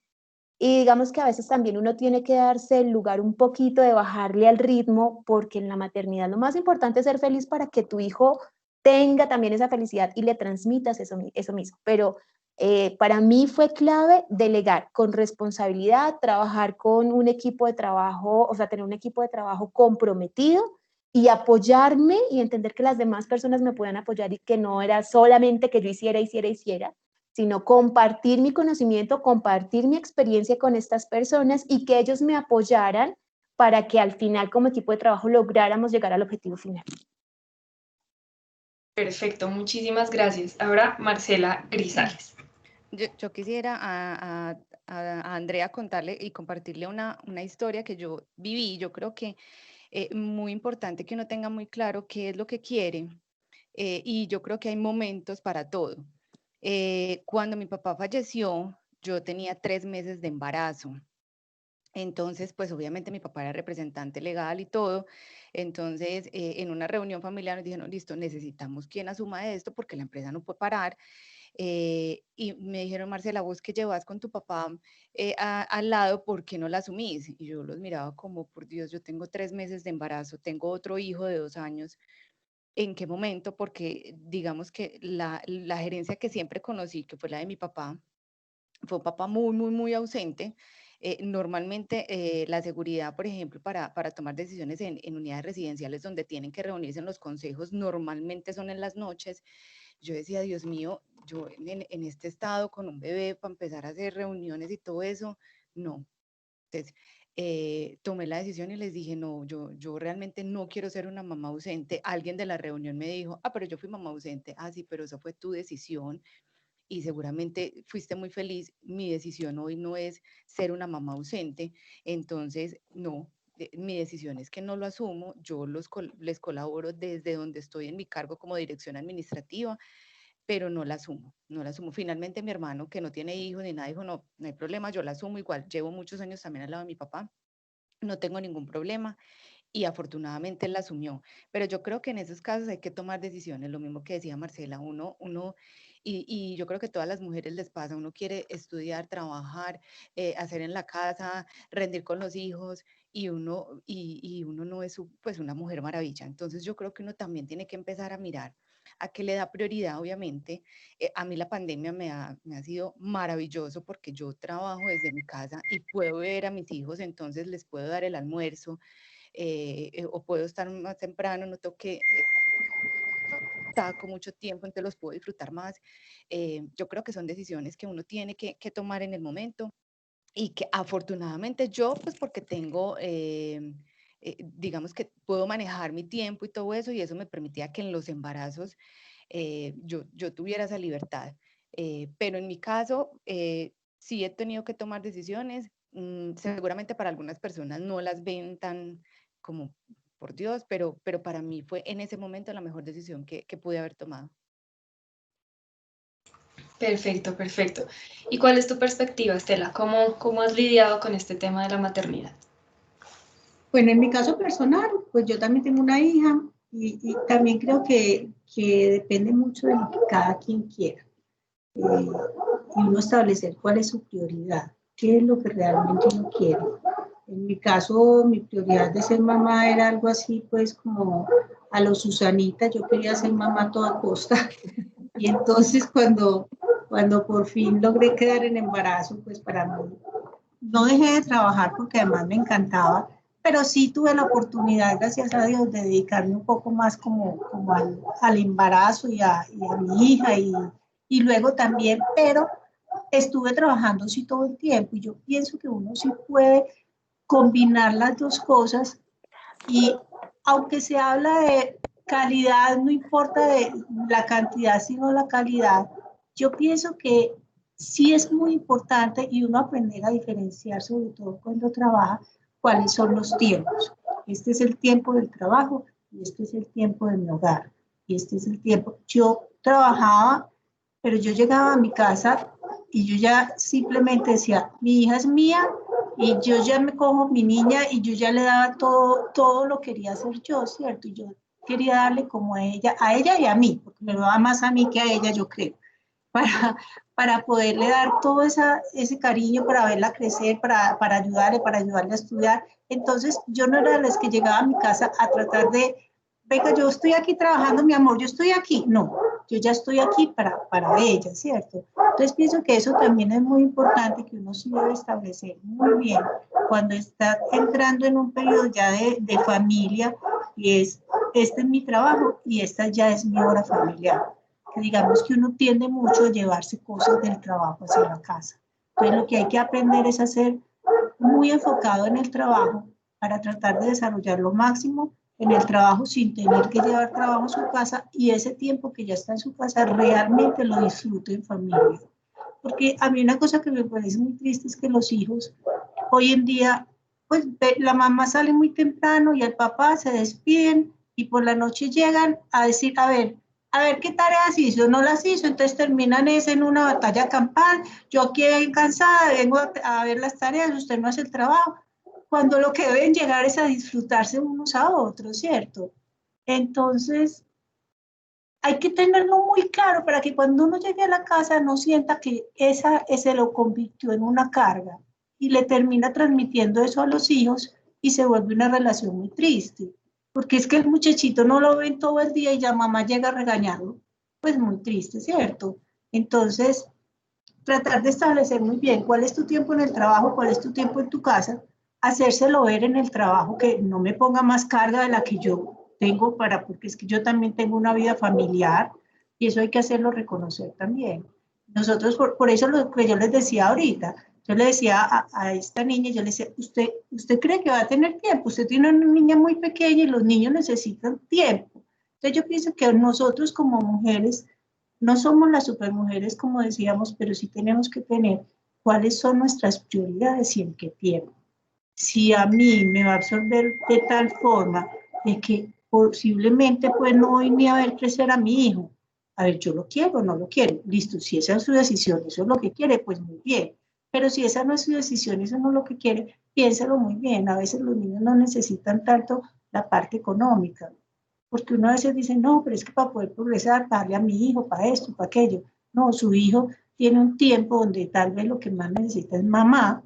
Y digamos que a veces también uno tiene que darse el lugar un poquito de bajarle al ritmo, porque en la maternidad lo más importante es ser feliz para que tu hijo tenga también esa felicidad y le transmitas eso mismo. Pero para mí fue clave delegar con responsabilidad, trabajar con un equipo de trabajo, o sea, tener un equipo de trabajo comprometido y apoyarme y entender que las demás personas me puedan apoyar y que no era solamente que yo hiciera, sino compartir mi conocimiento, compartir mi experiencia con estas personas y que ellos me apoyaran para que al final como equipo de trabajo lográramos llegar al objetivo final. Perfecto, muchísimas gracias. Ahora Marcela Grisales. Yo quisiera a Andrea contarle y compartirle una historia que yo viví. Yo creo que muy importante que uno tenga muy claro qué es lo que quiere. y yo creo que hay momentos para todo. Cuando mi papá falleció, yo tenía 3 meses de embarazo. Entonces, pues obviamente mi papá era representante legal y todo. Entonces, en una reunión familiar nos dijeron, listo, necesitamos quien asuma esto porque la empresa no puede parar. Y me dijeron, Marcela, vos que llevas con tu papá al lado, ¿por qué no la asumís? Y yo los miraba como, por Dios, yo tengo 3 meses de embarazo, tengo otro hijo de 2 años. ¿En qué momento? Porque digamos que la gerencia que siempre conocí, que fue la de mi papá, fue un papá muy, muy, muy ausente. Normalmente la seguridad, por ejemplo, para tomar decisiones en unidades residenciales donde tienen que reunirse en los consejos, normalmente son en las noches. Yo decía, Dios mío, yo en este estado con un bebé para empezar a hacer reuniones y todo eso, no. Entonces, tomé la decisión y les dije, no, yo realmente no quiero ser una mamá ausente. Alguien de la reunión me dijo, pero yo fui mamá ausente. Sí, pero esa fue tu decisión y seguramente fuiste muy feliz. Mi decisión hoy no es ser una mamá ausente, entonces no. Mi decisión es que no lo asumo, yo les colaboro desde donde estoy en mi cargo como dirección administrativa, pero no la asumo, no la asumo. Finalmente mi hermano, que no tiene hijos ni nada, dijo, no, no hay problema, yo la asumo igual, llevo muchos años también al lado de mi papá, no tengo ningún problema, y afortunadamente él la asumió. Pero yo creo que en esos casos hay que tomar decisiones, lo mismo que decía Marcela, y yo creo que a todas las mujeres les pasa, uno quiere estudiar, trabajar, hacer en la casa, rendir con los hijos, y uno no es pues una mujer maravilla. Entonces yo creo que uno también tiene que empezar a mirar a qué le da prioridad, obviamente. A mí la pandemia me ha sido maravilloso porque yo trabajo desde mi casa y puedo ver a mis hijos, entonces les puedo dar el almuerzo, o puedo estar más temprano, no tengo que estar con mucho tiempo, entonces los puedo disfrutar más. Yo creo que son decisiones que uno tiene que tomar en el momento y que afortunadamente yo, pues porque tengo, digamos que puedo manejar mi tiempo y todo eso, y eso me permitía que en los embarazos yo tuviera esa libertad. Pero en mi caso, sí he tenido que tomar decisiones. Seguramente para algunas personas no las ven tan como, por Dios, pero para mí fue en ese momento la mejor decisión que pude haber tomado. Perfecto, perfecto. ¿Y cuál es tu perspectiva, Estela? ¿Cómo has lidiado con este tema de la maternidad? Bueno, en mi caso personal, pues yo también tengo una hija y también creo que depende mucho de lo que cada quien quiera. Y uno establecer cuál es su prioridad, qué es lo que realmente uno quiere. En mi caso, mi prioridad de ser mamá era algo así, pues como a los Susanita, yo quería ser mamá a toda costa. Y entonces cuando por fin logré quedar en embarazo, pues para mí, no dejé de trabajar porque además me encantaba, pero sí tuve la oportunidad, gracias a Dios, de dedicarme un poco más como al embarazo y a mi hija y luego también, pero estuve trabajando sí todo el tiempo y yo pienso que uno sí puede combinar las dos cosas y aunque se habla de calidad, no importa de la cantidad, sino la calidad, yo pienso que sí es muy importante y uno aprender a diferenciar, sobre todo cuando trabaja, cuáles son los tiempos. Este es el tiempo del trabajo y este es el tiempo de mi hogar. Y este es el tiempo. Yo trabajaba, pero yo llegaba a mi casa y yo ya simplemente decía, mi hija es mía y yo ya me cojo mi niña y yo ya le daba todo lo quería hacer yo, ¿cierto? Y yo quería darle como a ella y a mí, porque me lo daba más a mí que a ella, yo creo, para poderle dar todo ese cariño, para verla crecer, para ayudarle a estudiar. Entonces, yo no era de las que llegaba a mi casa a tratar de, venga, yo estoy aquí trabajando, mi amor, yo estoy aquí. No, yo ya estoy aquí para ella, ¿cierto? Entonces, pienso que eso también es muy importante, que uno sí debe establecer muy bien cuando está entrando en un periodo ya de familia, y este es mi trabajo y esta ya es mi hora familiar. Que digamos que uno tiende mucho a llevarse cosas del trabajo hacia la casa. Entonces, lo que hay que aprender es a ser muy enfocado en el trabajo para tratar de desarrollar lo máximo en el trabajo sin tener que llevar trabajo a su casa, y ese tiempo que ya está en su casa realmente lo disfrute en familia. Porque a mí una cosa que me parece muy triste es que los hijos hoy en día, pues la mamá sale muy temprano y el papá se despiden y por la noche llegan a decir, a ver, a ver qué tareas hizo, no las hizo, entonces terminan en una batalla campal, yo aquí cansada, vengo a ver las tareas, usted no hace el trabajo, cuando lo que deben llegar es a disfrutarse unos a otros, ¿cierto? Entonces, hay que tenerlo muy claro para que cuando uno llegue a la casa no sienta que ese lo convirtió en una carga y le termina transmitiendo eso a los hijos y se vuelve una relación muy triste. Porque es que el muchachito no lo ven todo el día y ya mamá llega a regañarlo. Pues muy triste, ¿cierto? Entonces, tratar de establecer muy bien cuál es tu tiempo en el trabajo, cuál es tu tiempo en tu casa, hacérselo ver en el trabajo, que no me ponga más carga de la que yo tengo porque es que yo también tengo una vida familiar y eso hay que hacerlo reconocer también. Nosotros, por eso lo que yo les decía ahorita, yo le decía a esta niña, yo le decía, ¿usted cree que va a tener tiempo? Usted tiene una niña muy pequeña y los niños necesitan tiempo. Entonces yo pienso que nosotros como mujeres no somos las supermujeres, como decíamos, pero sí tenemos que tener cuáles son nuestras prioridades y en qué tiempo. Si a mí me va a absorber de tal forma de que posiblemente pues no voy ni a ver crecer a mi hijo, a ver, yo lo quiero o no lo quiero, listo, si esa es su decisión, eso es lo que quiere, pues muy bien, pero si esa no es su decisión, eso no es lo que quiere, piénsalo muy bien, a veces los niños no necesitan tanto la parte económica, porque uno a veces dice, no, pero es que para poder progresar, darle a mi hijo, para esto, para aquello. No, su hijo tiene un tiempo donde tal vez lo que más necesita es mamá,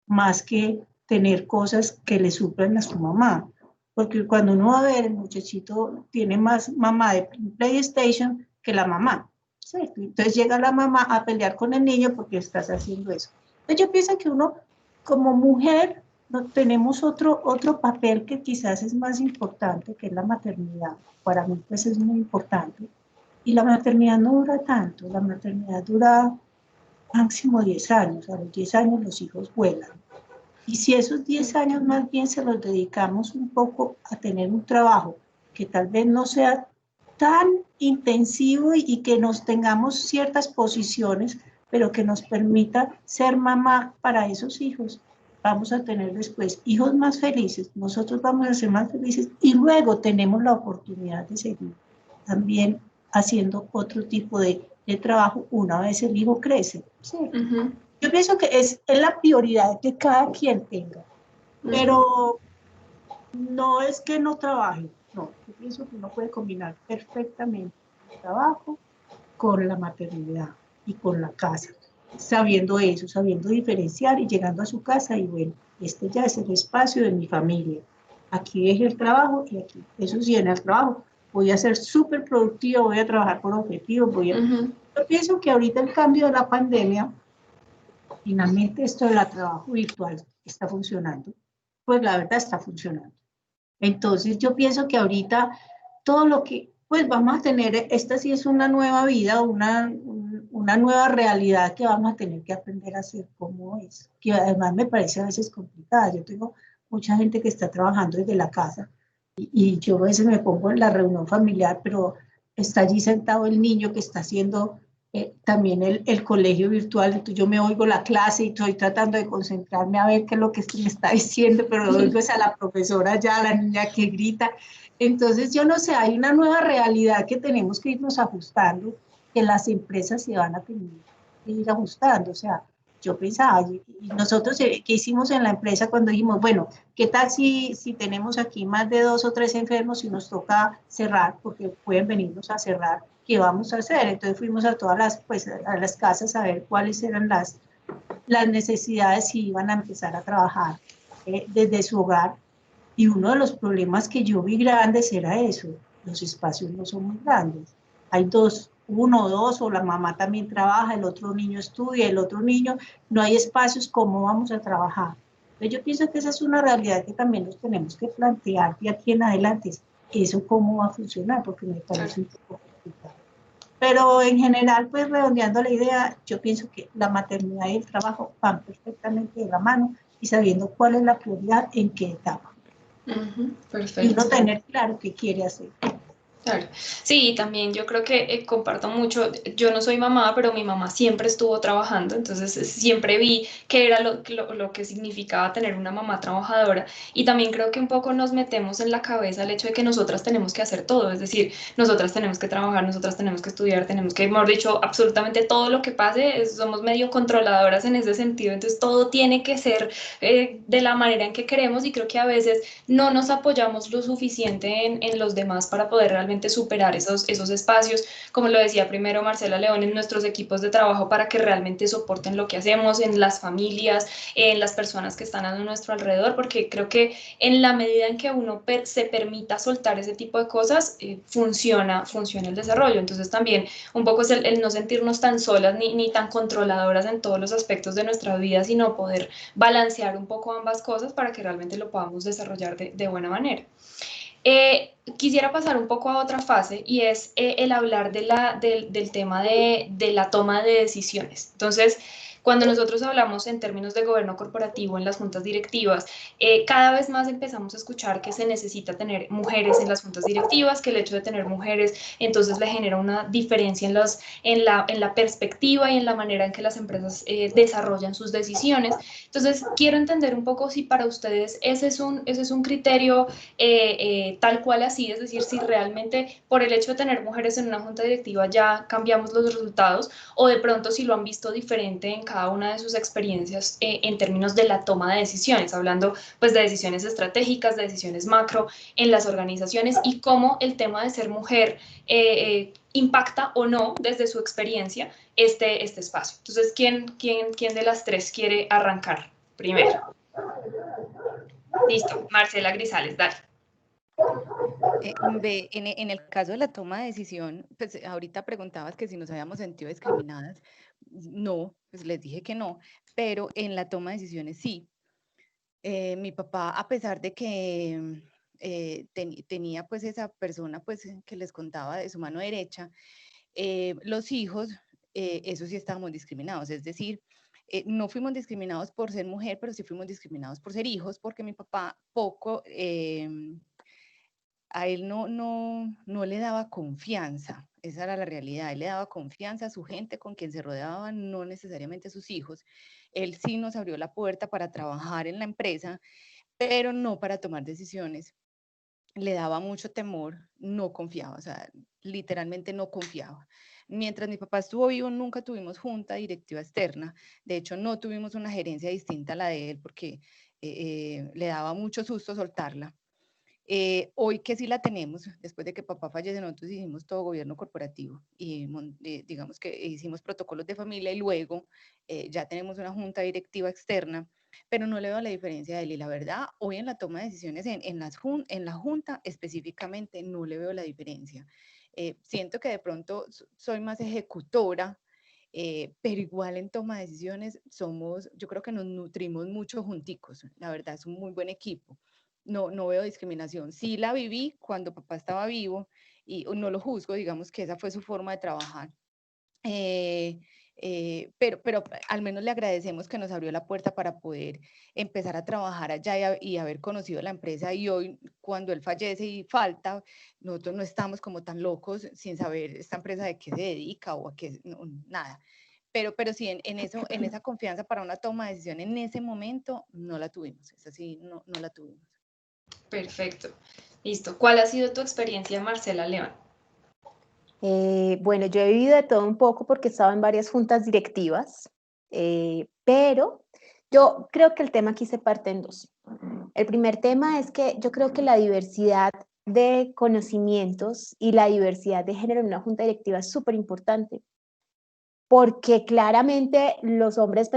más que tener cosas que le suplan a su mamá. Porque cuando uno va a ver, el muchachito tiene más mamá de PlayStation que la mamá. ¿Cierto? Entonces llega la mamá a pelear con el niño porque estás haciendo eso. Entonces yo pienso que uno, como mujer, no, tenemos otro papel que quizás es más importante, que es la maternidad. Para mí, pues es muy importante. Y la maternidad no dura tanto, la maternidad dura máximo 10 años. A los 10 años los hijos vuelan. Y si esos 10 años más bien se los dedicamos un poco a tener un trabajo que tal vez no sea tan intensivo y que nos tengamos ciertas posiciones, pero que nos permita ser mamá para esos hijos, vamos a tener después hijos más felices, nosotros vamos a ser más felices y luego tenemos la oportunidad de seguir también haciendo otro tipo de trabajo una vez el hijo crece. ¿Sí? Yo pienso que es la prioridad que cada quien tenga, pero no es que no trabaje, no, yo pienso que uno puede combinar perfectamente el trabajo con la maternidad y con la casa, sabiendo eso, sabiendo diferenciar y llegando a su casa y bueno, este ya es el espacio de mi familia, aquí es el trabajo y aquí, eso sí, en el trabajo voy a ser súper productiva, voy a trabajar por objetivos, yo pienso que ahorita el cambio de la pandemia, finalmente esto del trabajo virtual está funcionando, pues la verdad está funcionando. Entonces yo pienso que ahorita todo lo que, pues vamos a tener, esta sí es una nueva vida, una nueva realidad que vamos a tener que aprender a hacer como es, que además me parece a veces complicada. Yo tengo mucha gente que está trabajando desde la casa y yo a veces me pongo en la reunión familiar, pero está allí sentado el niño que está haciendo también el colegio virtual, entonces yo me oigo la clase y estoy tratando de concentrarme a ver qué es lo que me está diciendo, pero oigo es a la profesora ya, a la niña que grita. Entonces yo no sé, hay una nueva realidad que tenemos que irnos ajustando, que las empresas se van a tener que ir ajustando, o sea, yo pensaba, y nosotros, ¿qué hicimos en la empresa cuando dijimos, bueno, qué tal si tenemos aquí más de 2 o 3 enfermos y nos toca cerrar, porque pueden venirnos a cerrar? ¿Qué vamos a hacer? Entonces fuimos a todas las, pues, a las casas a ver cuáles eran las necesidades si iban a empezar a trabajar desde su hogar. Y uno de los problemas que yo vi grandes era eso, los espacios no son muy grandes. Hay uno o dos, o la mamá también trabaja, el otro niño estudia, el otro niño, no hay espacios, ¿cómo vamos a trabajar? Entonces yo pienso que esa es una realidad que también nos tenemos que plantear de aquí en adelante, eso cómo va a funcionar, porque me parece un poco complicado. Pero en general, pues redondeando la idea, yo pienso que la maternidad y el trabajo van perfectamente de la mano y sabiendo cuál es la prioridad en qué etapa. Perfecto. Y uno tener claro qué quiere hacer. Claro. Sí, y también yo creo que comparto mucho, yo no soy mamá, pero mi mamá siempre estuvo trabajando, entonces siempre vi qué era lo que significaba tener una mamá trabajadora y también creo que un poco nos metemos en la cabeza el hecho de que nosotras tenemos que hacer todo, es decir, nosotras tenemos que trabajar, nosotras tenemos que estudiar, tenemos que, mejor dicho, absolutamente todo lo que pase, somos medio controladoras en ese sentido, entonces todo tiene que ser de la manera en que queremos y creo que a veces no nos apoyamos lo suficiente en los demás para poder realmente superar esos espacios, como lo decía primero Marcela León, en nuestros equipos de trabajo para que realmente soporten lo que hacemos, en las familias, en las personas que están a nuestro alrededor, porque creo que en la medida en que uno se permita soltar ese tipo de cosas, funciona el desarrollo. Entonces también un poco es el no sentirnos tan solas ni tan controladoras en todos los aspectos de nuestra vida, sino poder balancear un poco ambas cosas para que realmente lo podamos desarrollar de buena manera. Quisiera pasar un poco a otra fase y es el hablar del tema de la toma de decisiones. Entonces, cuando nosotros hablamos en términos de gobierno corporativo en las juntas directivas, cada vez más empezamos a escuchar que se necesita tener mujeres en las juntas directivas, que el hecho de tener mujeres entonces le genera una diferencia en la perspectiva y en la manera en que las empresas desarrollan sus decisiones. Entonces, quiero entender un poco si para ustedes ese es un criterio tal cual así, es decir, si realmente por el hecho de tener mujeres en una junta directiva ya cambiamos los resultados o de pronto si lo han visto diferente en cada una de sus experiencias en términos de la toma de decisiones, hablando pues de decisiones estratégicas, de decisiones macro en las organizaciones y cómo el tema de ser mujer impacta o no desde su experiencia este espacio. Entonces, ¿quién de las tres quiere arrancar primero? Listo, Marcela Grisales, dale. En el caso de la toma de decisión, pues ahorita preguntabas que si nos habíamos sentido discriminadas. No, pues les dije que no, pero en la toma de decisiones sí. Mi papá, a pesar de que tenía pues esa persona pues que les contaba de su mano derecha, los hijos, eso sí estábamos discriminados, es decir, no fuimos discriminados por ser mujer, pero sí fuimos discriminados por ser hijos, porque mi papá poco, a él no le daba confianza, esa era la realidad, él le daba confianza a su gente con quien se rodeaba, no necesariamente a sus hijos. Él sí nos abrió la puerta para trabajar en la empresa, pero no para tomar decisiones. Le daba mucho temor, no confiaba, o sea, literalmente no confiaba. Mientras mi papá estuvo vivo, nunca tuvimos junta directiva externa. De hecho, no tuvimos una gerencia distinta a la de él porque le daba mucho susto soltarla. Hoy que sí la tenemos, después de que papá fallece, nosotros hicimos todo gobierno corporativo y digamos que hicimos protocolos de familia y luego ya tenemos una junta directiva externa, pero no le veo la diferencia a él. Y la verdad, hoy en la toma de decisiones, en la junta específicamente, no le veo la diferencia. Siento que de pronto soy más ejecutora, pero igual en toma de decisiones yo creo que nos nutrimos mucho junticos. La verdad, es un muy buen equipo. No veo discriminación. Sí la viví cuando papá estaba vivo y no lo juzgo, digamos que esa fue su forma de trabajar. Pero al menos le agradecemos que nos abrió la puerta para poder empezar a trabajar allá y haber conocido la empresa. Y hoy, cuando él fallece y falta, nosotros no estamos como tan locos sin saber esta empresa de qué se dedica o a qué, no, nada. Pero sí, en esa confianza para una toma de decisión en ese momento no la tuvimos. Esa sí, no la tuvimos. Perfecto. Listo. ¿Cuál ha sido tu experiencia, Marcela León? Bueno, yo he vivido de todo un poco porque he estado en varias juntas directivas, pero yo creo que el tema aquí se parte en dos. El primer tema es que yo creo que la diversidad de conocimientos y la diversidad de género en una junta directiva es súper importante, porque claramente los hombres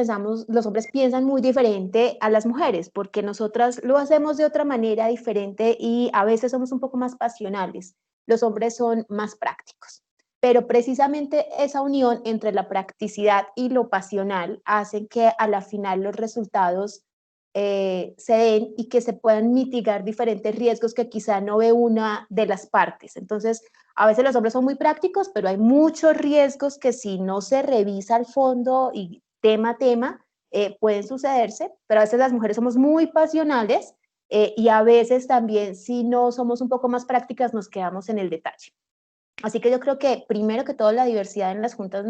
piensan muy diferente a las mujeres, porque nosotras lo hacemos de otra manera diferente y a veces somos un poco más pasionales. Los hombres son más prácticos. Pero precisamente esa unión entre la practicidad y lo pasional hace que a la final los resultados se den y que se puedan mitigar diferentes riesgos que quizá no ve una de las partes. Entonces, a veces los hombres son muy prácticos, pero hay muchos riesgos que si no se revisa al fondo y tema a tema, pueden sucederse, pero a veces las mujeres somos muy pasionales y a veces también, si no somos un poco más prácticas, nos quedamos en el detalle. Así que yo creo que primero que todo la diversidad en las juntas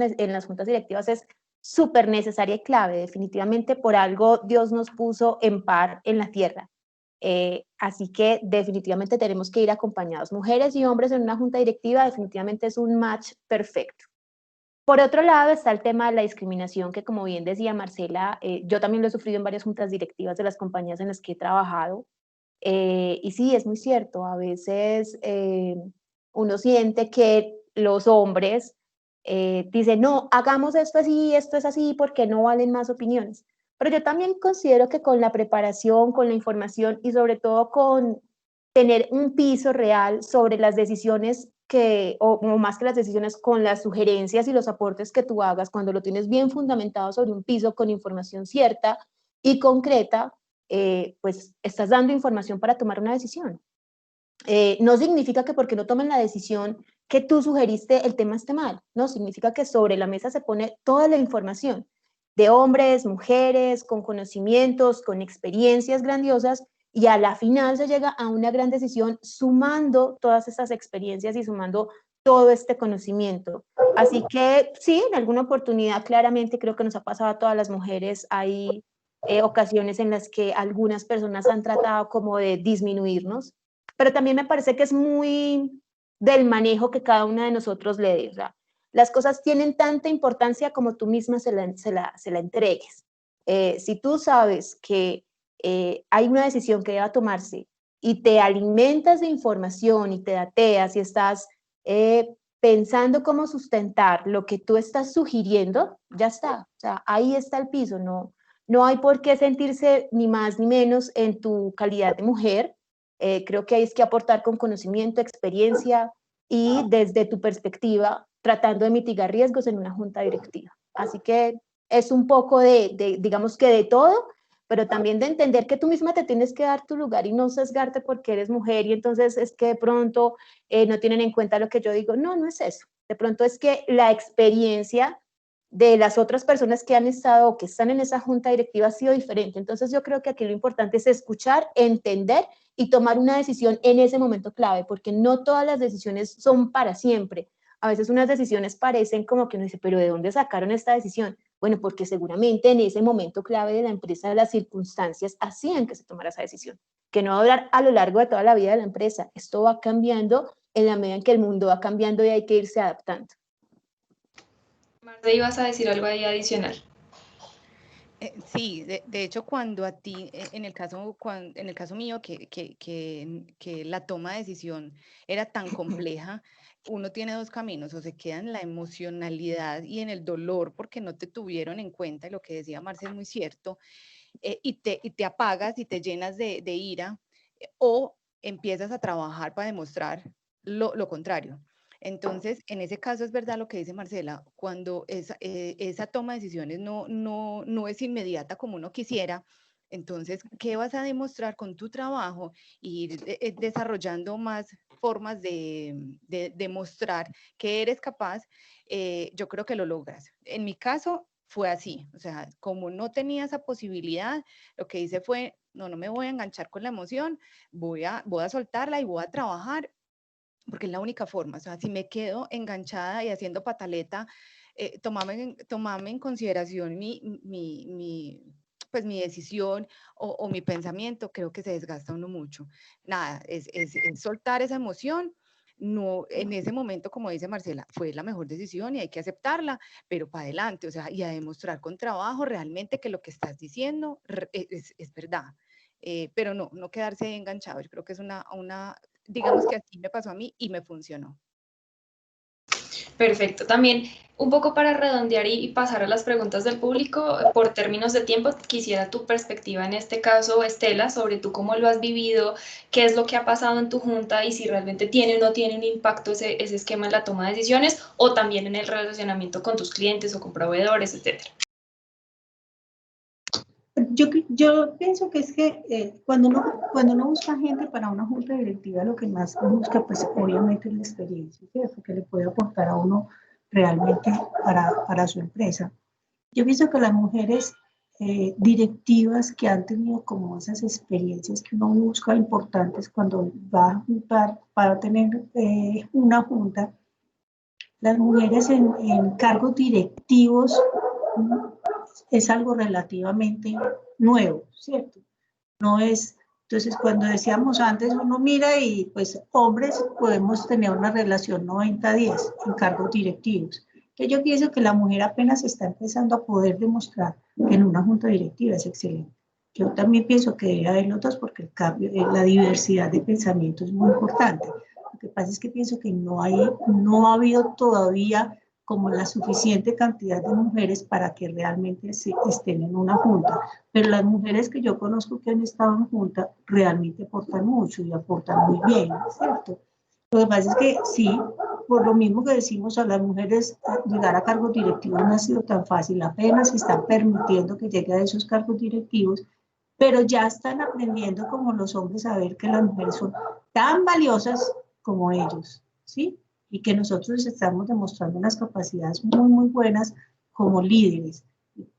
directivas es súper necesaria y clave. Definitivamente por algo Dios nos puso en par en la tierra. Así que definitivamente tenemos que ir acompañados. Mujeres y hombres en una junta directiva definitivamente es un match perfecto. Por otro lado está el tema de la discriminación, que como bien decía Marcela, yo también lo he sufrido en varias juntas directivas de las compañías en las que he trabajado. Y sí, es muy cierto, a veces uno siente que los hombres dicen, no, hagamos esto así, esto es así, porque no valen más opiniones. Pero yo también considero que con la preparación, con la información y sobre todo con tener un piso real sobre las decisiones o más que las decisiones, con las sugerencias y los aportes que tú hagas, cuando lo tienes bien fundamentado sobre un piso con información cierta y concreta, pues estás dando información para tomar una decisión. No significa que porque no tomen la decisión que tú sugeriste el tema esté mal, no, significa que sobre la mesa se pone toda la información de hombres, mujeres, con conocimientos, con experiencias grandiosas, y a la final se llega a una gran decisión sumando todas estas experiencias y sumando todo este conocimiento. Así que sí, en alguna oportunidad claramente creo que nos ha pasado a todas las mujeres, hay ocasiones en las que algunas personas han tratado como de disminuirnos, pero también me parece que es muy del manejo que cada una de nosotros le dé. O sea, las cosas tienen tanta importancia como tú misma se la entregues. Si tú sabes que hay una decisión que deba tomarse y te alimentas de información y te dateas y estás pensando cómo sustentar lo que tú estás sugiriendo, ya está. O sea, ahí está el piso. No hay por qué sentirse ni más ni menos en tu calidad de mujer. Creo que hay que aportar con conocimiento, experiencia y desde tu perspectiva, tratando de mitigar riesgos en una junta directiva. Así que es un poco digamos que de todo, pero también de entender que tú misma te tienes que dar tu lugar y no sesgarte porque eres mujer y entonces es que de pronto no tienen en cuenta lo que yo digo. No, no es eso. De pronto es que la experiencia de las otras personas que han estado o que están en esa junta directiva ha sido diferente. Entonces yo creo que aquí lo importante es escuchar, entender y tomar una decisión en ese momento clave, porque no todas las decisiones son para siempre. A veces unas decisiones parecen como que uno dice, pero ¿de dónde sacaron esta decisión? Bueno, porque seguramente en ese momento clave de la empresa las circunstancias hacían que se tomara esa decisión, que no va a hablar a lo largo de toda la vida de la empresa. Esto va cambiando en la medida en que el mundo va cambiando y hay que irse adaptando. Marce, ibas a decir algo ahí adicional. Sí, de hecho, cuando a ti, en el caso mío, que la toma de decisión era tan compleja, uno tiene dos caminos: o se queda en la emocionalidad y en el dolor porque no te tuvieron en cuenta, y lo que decía Marce es muy cierto, y te apagas y te llenas de ira, o empiezas a trabajar para demostrar lo contrario. Entonces, en ese caso es verdad lo que dice Marcela, cuando esa toma de decisiones no es inmediata como uno quisiera. Entonces, ¿qué vas a demostrar con tu trabajo? Ir desarrollando más formas de demostrar que eres capaz. Yo creo que lo logras. En mi caso fue así, o sea, como no tenía esa posibilidad, lo que hice fue, no me voy a enganchar con la emoción, voy a soltarla y voy a trabajar, porque es la única forma. O sea, si me quedo enganchada y haciendo pataleta, tomame en consideración pues mi decisión o mi pensamiento, creo que se desgasta uno mucho. Nada, es soltar esa emoción. No, en ese momento, como dice Marcela, fue la mejor decisión y hay que aceptarla, pero para adelante, o sea, y a demostrar con trabajo realmente que lo que estás diciendo es verdad. Pero no quedarse enganchado. Yo creo que es digamos que así me pasó a mí y me funcionó. Perfecto. También, un poco para redondear y pasar a las preguntas del público, por términos de tiempo, quisiera tu perspectiva en este caso, Estela, sobre tú cómo lo has vivido, qué es lo que ha pasado en tu junta y si realmente tiene o no tiene un impacto ese esquema en la toma de decisiones, o también en el relacionamiento con tus clientes o con proveedores, etcétera. Yo pienso que es que cuando uno busca gente para una junta directiva, lo que más busca, pues obviamente es la experiencia, ¿cierto? Que le puede aportar a uno realmente para su empresa. Yo pienso que las mujeres directivas que han tenido como esas experiencias que uno busca importantes cuando va a juntar, para tener una junta. Las mujeres en cargos directivos es algo relativamente nuevo, ¿cierto? No es, entonces cuando decíamos antes, uno mira y pues hombres podemos tener una relación 90-10 en cargos directivos. Que yo pienso que la mujer apenas está empezando a poder demostrar que en una junta directiva es excelente. Yo también pienso que debe haber otros porque el cambio, la diversidad de pensamiento es muy importante. Lo que pasa es que pienso que no ha habido todavía como la suficiente cantidad de mujeres para que realmente estén en una junta. Pero las mujeres que yo conozco que han estado en junta realmente aportan mucho y aportan muy bien, ¿cierto? Lo que pasa es que sí, por lo mismo que decimos a las mujeres, llegar a cargos directivos no ha sido tan fácil, apenas se están permitiendo que lleguen a esos cargos directivos, pero ya están aprendiendo como los hombres a ver que las mujeres son tan valiosas como ellos, ¿sí? Y que nosotros estamos demostrando unas capacidades muy, muy buenas como líderes,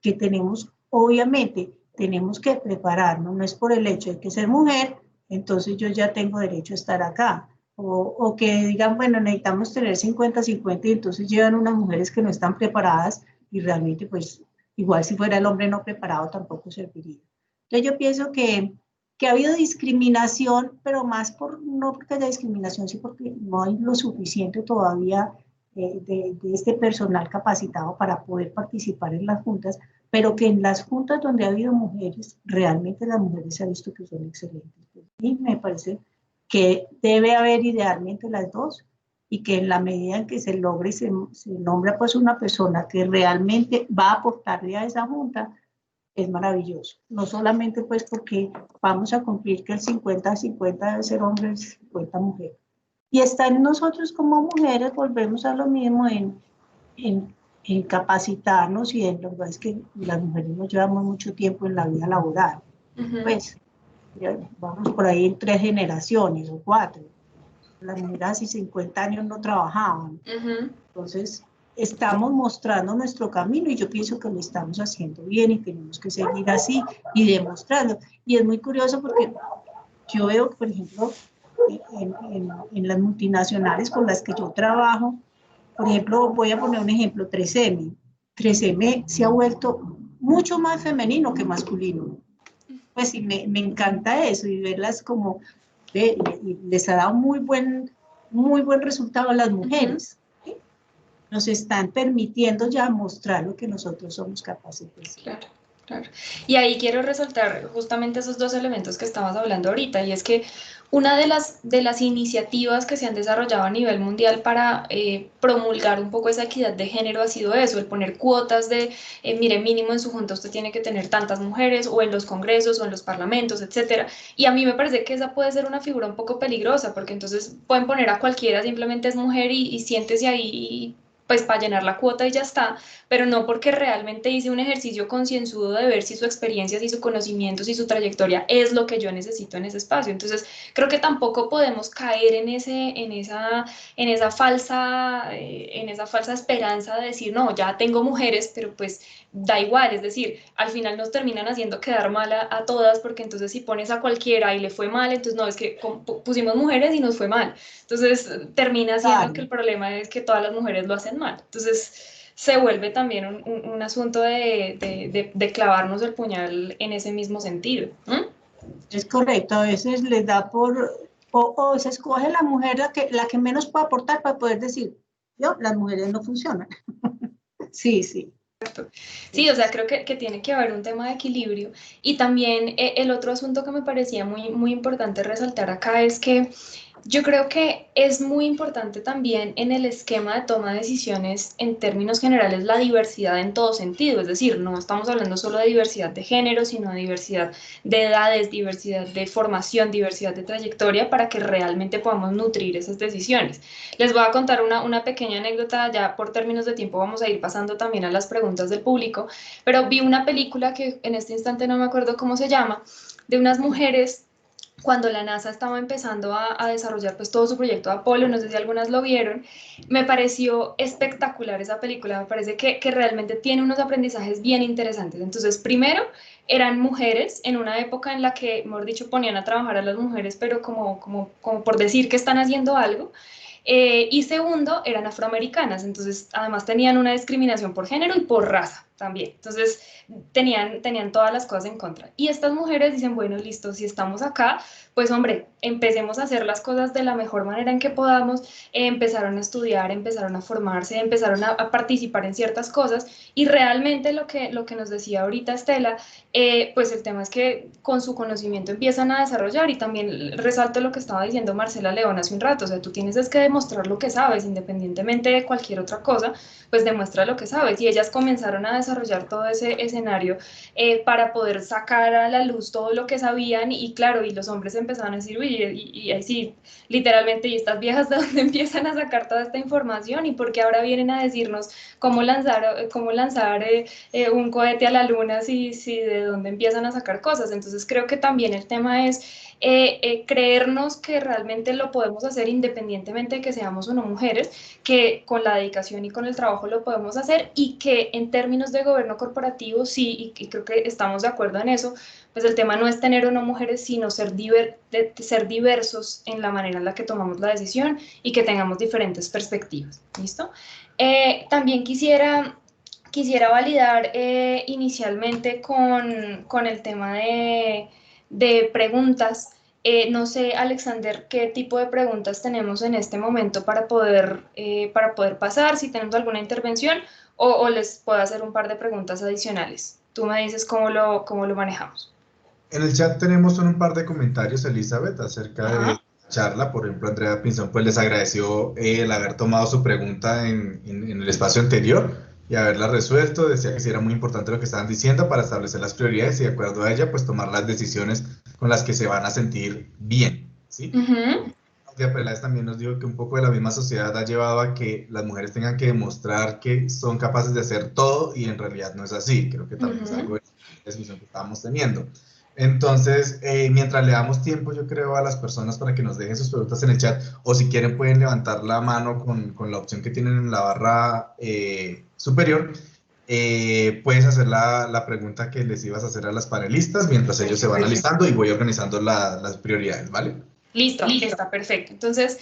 que tenemos, obviamente, tenemos que prepararnos, no es por el hecho de que ser mujer, entonces yo ya tengo derecho a estar acá, o que digan, bueno, necesitamos tener 50-50 y entonces llevan unas mujeres que no están preparadas y realmente pues igual si fuera el hombre no preparado tampoco serviría. Entonces yo pienso que ha habido discriminación, pero más no porque haya discriminación, sino porque no hay lo suficiente todavía de este personal capacitado para poder participar en las juntas, pero que en las juntas donde ha habido mujeres, realmente las mujeres se ha visto que son excelentes. Y me parece que debe haber idealmente las dos y que en la medida en que se logre y se nombra pues una persona que realmente va a aportarle a esa junta, es maravilloso. No solamente pues porque vamos a cumplir que el 50-50 debe ser hombres, 50 mujeres. Y está en nosotros como mujeres, volvemos a lo mismo en capacitarnos y en lo que es que las mujeres nos llevamos mucho tiempo en la vida laboral. Pues vamos por ahí en 3 generaciones o 4. Las mujeres hace 50 años no trabajaban. Entonces, estamos mostrando nuestro camino y yo pienso que lo estamos haciendo bien y tenemos que seguir así y demostrando. Y es muy curioso porque yo veo, por ejemplo, en las multinacionales con las que yo trabajo, por ejemplo, voy a poner un ejemplo, 3M. 3M se ha vuelto mucho más femenino que masculino. Pues sí, me encanta eso y verlas como les ha dado muy buen resultado a las mujeres. ¿Sí? Nos están permitiendo ya mostrar lo que nosotros somos capaces de hacer. Claro, claro. Y ahí quiero resaltar justamente esos dos elementos que estabas hablando ahorita, y es que una de las iniciativas que se han desarrollado a nivel mundial para promulgar un poco esa equidad de género ha sido eso, el poner cuotas de, mire, mínimo en su junta usted tiene que tener tantas mujeres, o en los congresos, o en los parlamentos, etcétera. Y a mí me parece que esa puede ser una figura un poco peligrosa, porque entonces pueden poner a cualquiera, simplemente es mujer y siéntese ahí y, pues para llenar la cuota y ya está, pero no porque realmente hice un ejercicio concienzudo de ver si su experiencia, si su conocimiento, si su trayectoria es lo que yo necesito en ese espacio. Entonces, creo que tampoco podemos caer en esa falsa esperanza de decir, no, ya tengo mujeres, pero pues da igual, es decir, al final nos terminan haciendo quedar mal a todas, porque entonces si pones a cualquiera y le fue mal, entonces no, es que pusimos mujeres y nos fue mal. Entonces, termina siendo que el problema es que todas las mujeres lo hacen mal. Entonces, se vuelve también un asunto de clavarnos el puñal en ese mismo sentido. Es correcto, a veces les da o se escoge la mujer la que menos puede aportar para poder decir, las mujeres no funcionan. Sí. Sí, o sea, creo que tiene que haber un tema de equilibrio. Y también el otro asunto que me parecía muy, muy importante resaltar acá es que yo creo que es muy importante también en el esquema de toma de decisiones, en términos generales, la diversidad en todo sentido. Es decir, no estamos hablando solo de diversidad de género, sino de diversidad de edades, diversidad de formación, diversidad de trayectoria, para que realmente podamos nutrir esas decisiones. Les voy a contar una pequeña anécdota, ya por términos de tiempo vamos a ir pasando también a las preguntas del público, pero vi una película que en este instante no me acuerdo cómo se llama, de unas mujeres cuando la NASA estaba empezando a desarrollar pues todo su proyecto de Apolo, no sé si algunas lo vieron, me pareció espectacular esa película, me parece que realmente tiene unos aprendizajes bien interesantes. Entonces, primero, eran mujeres en una época en la que, mejor dicho, ponían a trabajar a las mujeres, pero como por decir que están haciendo algo. Y segundo, eran afroamericanas, entonces además tenían una discriminación por género y por raza también. Entonces tenían todas las cosas en contra. Y estas mujeres dicen, bueno, listo, si estamos acá, pues hombre, empecemos a hacer las cosas de la mejor manera en que podamos. Empezaron a estudiar, empezaron a formarse, empezaron a participar en ciertas cosas y realmente lo que nos decía ahorita Estela, pues el tema es que con su conocimiento empiezan a desarrollar y también resalto lo que estaba diciendo Marcela León hace un rato, o sea, tú tienes es que demostrar lo que sabes, independientemente de cualquier otra cosa, pues demuestra lo que sabes y ellas comenzaron a desarrollar todo ese escenario para poder sacar a la luz todo lo que sabían y claro, y los hombres empezaron a decir, uy, y ahí sí, literalmente, ¿y estas viejas de dónde empiezan a sacar toda esta información? ¿Y por qué ahora vienen a decirnos cómo lanzar un cohete a la luna si de dónde empiezan a sacar cosas? Entonces creo que también el tema es creernos que realmente lo podemos hacer independientemente de que seamos o no mujeres, que con la dedicación y con el trabajo lo podemos hacer y que en términos de gobierno corporativo sí, y creo que estamos de acuerdo en eso, pues el tema no es tener o no mujeres, sino ser diversos en la manera en la que tomamos la decisión y que tengamos diferentes perspectivas. ¿Listo? También quisiera validar inicialmente con el tema de preguntas. No sé, Alexander, qué tipo de preguntas tenemos en este momento para poder pasar, si tenemos alguna intervención o les puedo hacer un par de preguntas adicionales. Tú me dices cómo lo manejamos. En el chat tenemos un par de comentarios, Elizabeth, acerca de Ajá. la charla. Por ejemplo, Andrea Pinzón pues les agradeció el haber tomado su pregunta en el espacio anterior y haberla resuelto. Decía que sí era muy importante lo que estaban diciendo para establecer las prioridades y de acuerdo a ella, pues tomar las decisiones con las que se van a sentir bien, ¿sí? Ujú. Claudia Peláez también nos dijo que un poco de la misma sociedad ha llevado a que las mujeres tengan que demostrar que son capaces de hacer todo y en realidad no es así. Creo que también es algo de la discusión que estábamos teniendo. Entonces, mientras le damos tiempo, yo creo, a las personas para que nos dejen sus preguntas en el chat, o si quieren pueden levantar la mano con la opción que tienen en la barra superior, puedes hacer la pregunta que les ibas a hacer a las panelistas mientras ellos se van alistando y voy organizando las prioridades, ¿vale? Listo, está perfecto. Entonces,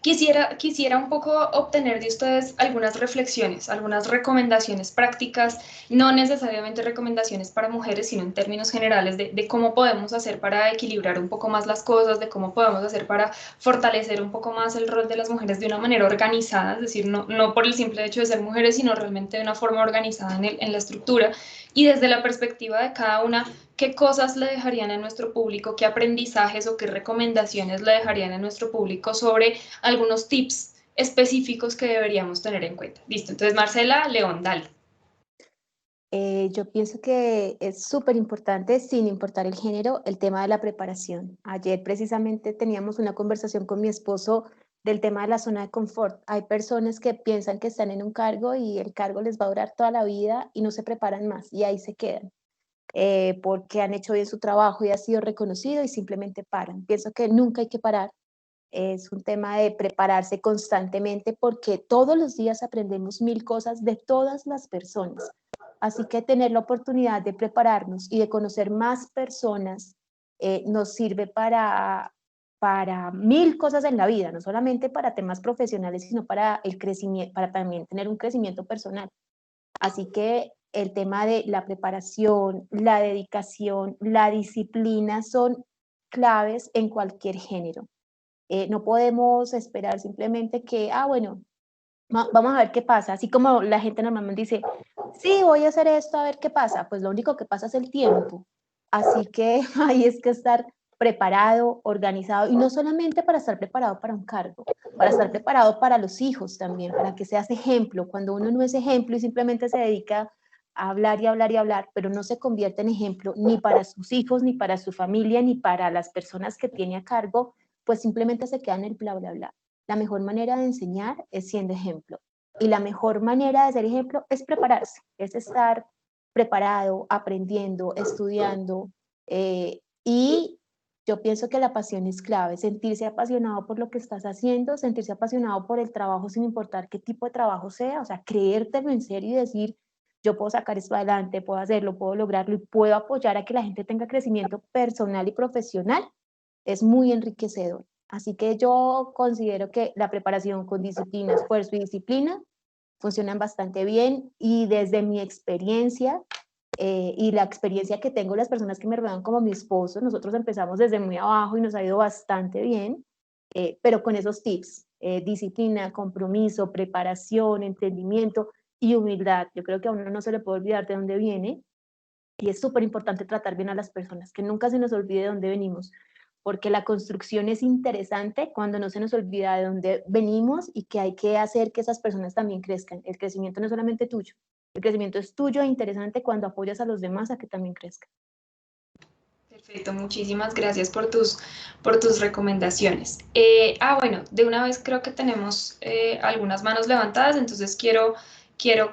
quisiera un poco obtener de ustedes algunas reflexiones, algunas recomendaciones prácticas, no necesariamente recomendaciones para mujeres, sino en términos generales de cómo podemos hacer para equilibrar un poco más las cosas, de cómo podemos hacer para fortalecer un poco más el rol de las mujeres de una manera organizada, es decir, no por el simple hecho de ser mujeres, sino realmente de una forma organizada en la estructura y desde la perspectiva de cada una. ¿Qué cosas le dejarían a nuestro público? ¿Qué aprendizajes o qué recomendaciones le dejarían a nuestro público sobre algunos tips específicos que deberíamos tener en cuenta? Listo, entonces Marcela, León, dale. Yo pienso que es súper importante, sin importar el género, el tema de la preparación. Ayer precisamente teníamos una conversación con mi esposo del tema de la zona de confort. Hay personas que piensan que están en un cargo y el cargo les va a durar toda la vida y no se preparan más y ahí se quedan. Porque han hecho bien su trabajo y ha sido reconocido y simplemente paran. Pienso que nunca hay que parar. Es un tema de prepararse constantemente porque todos los días aprendemos mil cosas de todas las personas. Así que tener la oportunidad de prepararnos y de conocer más personas nos sirve para mil cosas en la vida, no solamente para temas profesionales, sino para el crecimiento, para también tener un crecimiento personal. Así que el tema de la preparación, la dedicación, la disciplina son claves en cualquier género. No podemos esperar simplemente que, bueno, vamos a ver qué pasa. Así como la gente normalmente dice, sí, voy a hacer esto, a ver qué pasa. Pues lo único que pasa es el tiempo. Así que ahí es que estar preparado, organizado, y no solamente para estar preparado para un cargo, para estar preparado para los hijos también, para que seas ejemplo. Cuando uno no es ejemplo y simplemente se dedica a hablar y hablar y hablar, pero no se convierte en ejemplo ni para sus hijos, ni para su familia, ni para las personas que tiene a cargo, pues simplemente se queda en el bla, bla, bla. La mejor manera de enseñar es siendo ejemplo. Y la mejor manera de ser ejemplo es prepararse, es estar preparado, aprendiendo, estudiando y yo pienso que la pasión es clave, sentirse apasionado por lo que estás haciendo, sentirse apasionado por el trabajo sin importar qué tipo de trabajo sea, o sea, creértelo en serio y decir, yo puedo sacar esto adelante, puedo hacerlo, puedo lograrlo y puedo apoyar a que la gente tenga crecimiento personal y profesional, es muy enriquecedor. Así que yo considero que la preparación con disciplina, esfuerzo y disciplina funcionan bastante bien y desde mi experiencia y la experiencia que tengo las personas que me rodean como mi esposo, nosotros empezamos desde muy abajo y nos ha ido bastante bien, pero con esos tips, disciplina, compromiso, preparación, entendimiento y humildad. Yo creo que a uno no se le puede olvidar de dónde viene y es súper importante tratar bien a las personas, que nunca se nos olvide de dónde venimos, porque la construcción es interesante cuando no se nos olvida de dónde venimos y que hay que hacer que esas personas también crezcan. El crecimiento no es solamente tuyo, el crecimiento es tuyo e interesante cuando apoyas a los demás a que también crezcan. Perfecto, muchísimas gracias por tus recomendaciones. Bueno, de una vez creo que tenemos algunas manos levantadas, entonces quiero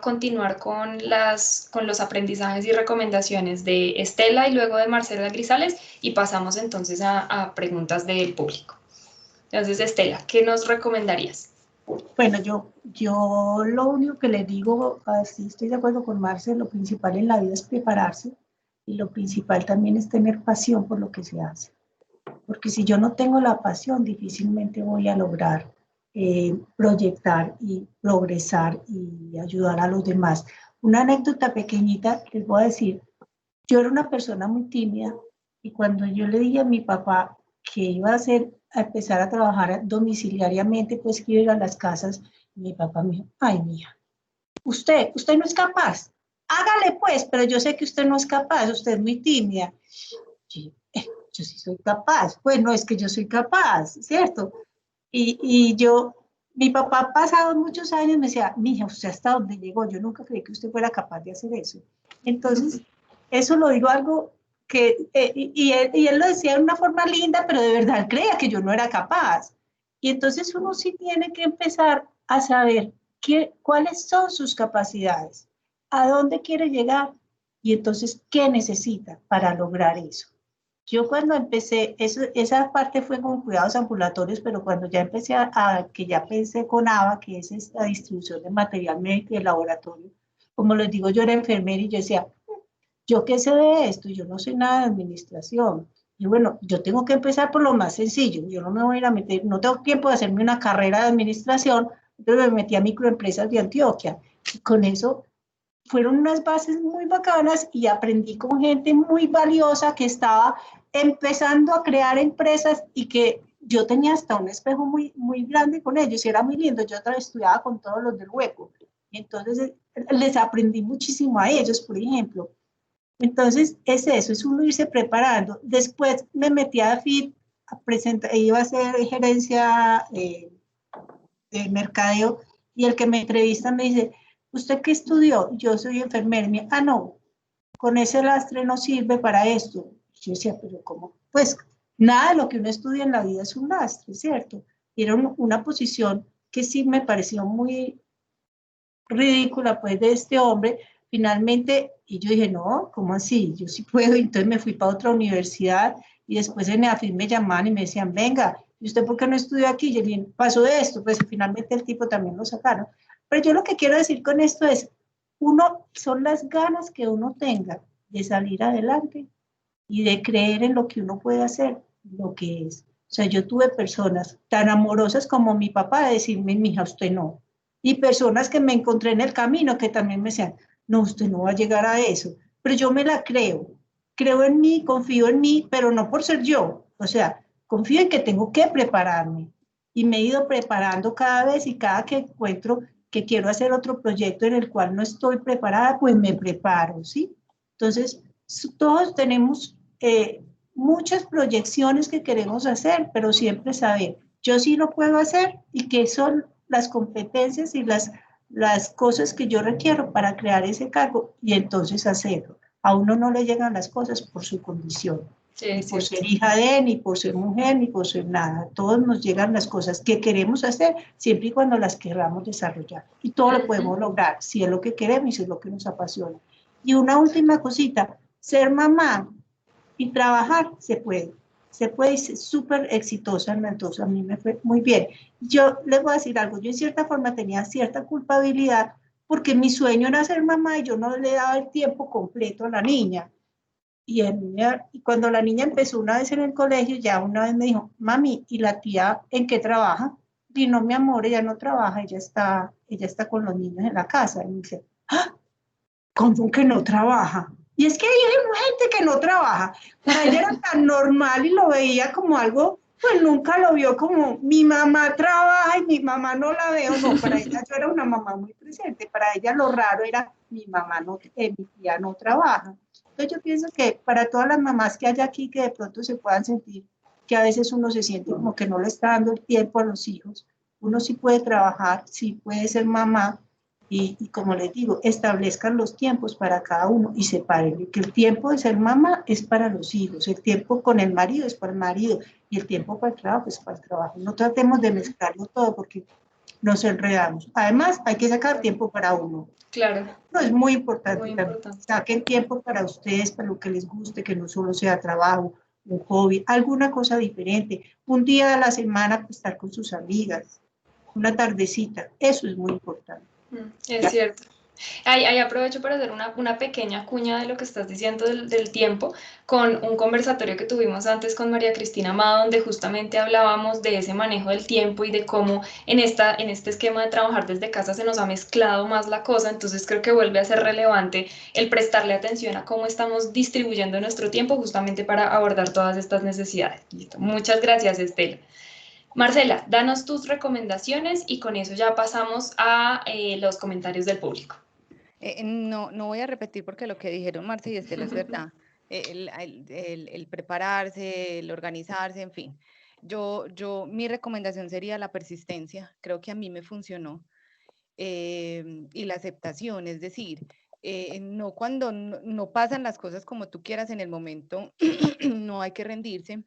continuar con los aprendizajes y recomendaciones de Estela y luego de Marcela Grisales y pasamos entonces a preguntas del público. Entonces, Estela, ¿qué nos recomendarías? Bueno, yo lo único que le digo, así estoy de acuerdo con Marce, lo principal en la vida es prepararse y lo principal también es tener pasión por lo que se hace. Porque si yo no tengo la pasión, difícilmente voy a lograr proyectar y progresar y ayudar a los demás. Una anécdota pequeñita les voy a decir, yo era una persona muy tímida y cuando yo le dije a mi papá que iba a empezar a trabajar domiciliariamente, pues que iba a ir a las casas, mi papá me dijo, ay mía, usted no es capaz, hágale pues, pero yo sé que usted no es capaz, usted es muy tímida. Yo sí soy capaz, pues no es que yo soy capaz, ¿cierto? Y mi papá pasado muchos años me decía, mija, usted hasta dónde llegó, yo nunca creí que usted fuera capaz de hacer eso. Entonces, eso lo digo algo que, y él lo decía de una forma linda, pero de verdad creía que yo no era capaz. Y entonces uno sí tiene que empezar a saber cuáles son sus capacidades, a dónde quiere llegar y entonces qué necesita para lograr eso. Yo cuando empecé, esa parte fue con cuidados ambulatorios, pero cuando ya empecé que ya pensé con ABA, que es esta distribución de material médico y de laboratorio, como les digo, yo era enfermera y yo decía, ¿yo qué sé de esto? Yo no sé nada de administración. Y bueno, yo tengo que empezar por lo más sencillo. Yo no me voy a ir a meter, no tengo tiempo de hacerme una carrera de administración, entonces me metí a microempresas de Antioquia. Y con eso fueron unas bases muy bacanas y aprendí con gente muy valiosa que estaba empezando a crear empresas y que yo tenía hasta un espejo muy, muy grande con ellos y era muy lindo. Yo estudiaba con todos los del hueco. Entonces les aprendí muchísimo a ellos, por ejemplo. Entonces es eso, es uno irse preparando. Después me metí a FIT, iba a hacer gerencia de mercadeo y el que me entrevista me dice, ¿usted qué estudió? Yo soy enfermera. Y me, no, con ese lastre no sirve para esto. Yo decía, pero ¿cómo? Pues nada de lo que uno estudia en la vida es un lastre, ¿cierto? Y era una posición que sí me pareció muy ridícula, pues, de este hombre. Finalmente, y yo dije, no, ¿cómo así? Yo sí puedo. Y entonces me fui para otra universidad y después en EAFIT me llamaban y me decían, venga, ¿y usted por qué no estudió aquí? Y yo dije, pasó de esto, pues finalmente el tipo también lo sacaron. Pero yo lo que quiero decir con esto es, son las ganas que uno tenga de salir adelante y de creer en lo que uno puede hacer, lo que es. O sea, yo tuve personas tan amorosas como mi papá de decirme, mija, usted no. Y personas que me encontré en el camino que también me decían, no, usted no va a llegar a eso. Pero yo me la creo. Creo en mí, confío en mí, pero no por ser yo. O sea, confío en que tengo que prepararme. Y me he ido preparando cada vez y cada que encuentro que quiero hacer otro proyecto en el cual no estoy preparada, pues me preparo, ¿sí? Entonces, todos tenemos muchas proyecciones que queremos hacer, pero siempre saber, yo sí lo puedo hacer y qué son las competencias y las cosas que yo requiero para crear ese cargo y entonces hacerlo. A uno no le llegan las cosas por su condición, sí, ni por ser hija de, ni por ser mujer, ni por ser nada. A todos nos llegan las cosas que queremos hacer siempre y cuando las queramos desarrollar. Y todo lo podemos lograr si es lo que queremos y si es lo que nos apasiona. Y una última cosita, ser mamá y trabajar se puede. Se puede ser súper exitosa en las dos, a mí me fue muy bien. Yo les voy a decir algo, yo en cierta forma tenía cierta culpabilidad porque mi sueño era ser mamá y yo no le daba el tiempo completo a la niña. Y cuando la niña empezó una vez en el colegio, ya una vez me dijo, mami, ¿y la tía en qué trabaja? Y no, mi amor, ella no trabaja, ella está con los niños en la casa. Y me dice, ¡ah! ¿Cómo que no trabaja? Y es que hay gente que no trabaja. Para ella era tan normal y lo veía como algo, pues nunca lo vio como mi mamá trabaja y mi mamá no la veo. No, para ella yo era una mamá muy presente. Para ella lo raro era mi mamá no, mi tía no trabaja. Entonces yo pienso que para todas las mamás que hay aquí que de pronto se puedan sentir que a veces uno se siente como que no le está dando el tiempo a los hijos, uno sí puede trabajar, sí puede ser mamá, y como les digo, establezcan los tiempos para cada uno y separen, que el tiempo de ser mamá es para los hijos, el tiempo con el marido es para el marido y el tiempo para el trabajo es para el trabajo. No tratemos de mezclarlo todo porque nos enredamos. Además, hay que sacar tiempo para uno. Claro. No, es muy importante, Muy importante. Saquen tiempo para ustedes, para lo que les guste, que no solo sea trabajo, un hobby, alguna cosa diferente. Un día a la semana pues, estar con sus amigas, una tardecita, eso es muy importante. Es cierto. Ahí aprovecho para hacer una pequeña cuña de lo que estás diciendo del tiempo, con un conversatorio que tuvimos antes con María Cristina Amado, donde justamente hablábamos de ese manejo del tiempo y de cómo en este esquema de trabajar desde casa se nos ha mezclado más la cosa. Entonces creo que vuelve a ser relevante el prestarle atención a cómo estamos distribuyendo nuestro tiempo justamente para abordar todas estas necesidades. Listo. Muchas gracias, Estela. Marcela, danos tus recomendaciones y con eso ya pasamos a los comentarios del público. No voy a repetir porque lo que dijeron Marta y Estela es verdad. El prepararse, el organizarse, en fin. Mi recomendación sería la persistencia. Creo que a mí me funcionó. Y la aceptación, es decir, no cuando no pasan las cosas como tú quieras en el momento, no hay que rendirse,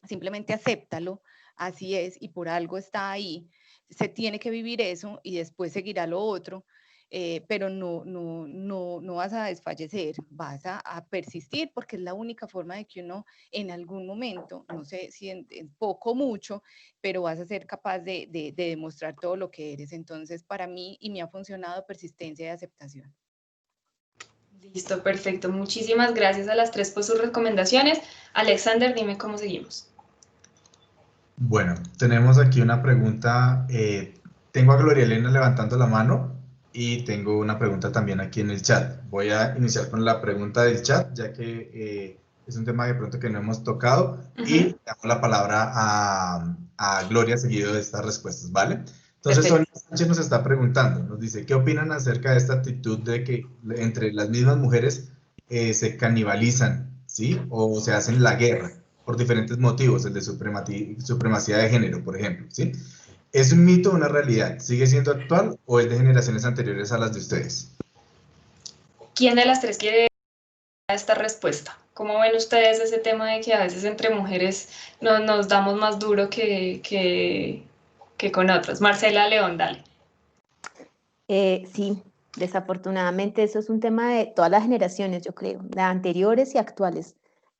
simplemente acéptalo, así es, y por algo está ahí. Se tiene que vivir eso y después seguirá lo otro. Pero no vas a desfallecer, vas a persistir porque es la única forma de que uno en algún momento, no sé si en poco o mucho, pero vas a ser capaz de demostrar todo lo que eres. Entonces, para mí, y me ha funcionado, persistencia y aceptación. Listo, perfecto. Muchísimas gracias a las tres por sus recomendaciones. Alexander, dime cómo seguimos. Bueno, tenemos aquí una pregunta. Tengo a Gloria Elena levantando la mano. Y tengo una pregunta también aquí en el chat. Voy a iniciar con la pregunta del chat, ya que es un tema de pronto que no hemos tocado. Y damos la palabra a Gloria seguido de estas respuestas, ¿vale? Entonces, Sonia Sánchez nos está preguntando, nos dice, ¿qué opinan acerca de esta actitud de que entre las mismas mujeres se canibalizan, ¿sí? O se hacen la guerra por diferentes motivos, el de supremacía de género, por ejemplo, ¿sí? ¿Es un mito o una realidad? ¿Sigue siendo actual o es de generaciones anteriores a las de ustedes? ¿Quién de las tres quiere dar esta respuesta? ¿Cómo ven ustedes ese tema de que a veces entre mujeres nos damos más duro que con otras? Marcela León, dale. Sí, desafortunadamente eso es un tema de todas las generaciones, yo creo, de anteriores y actuales.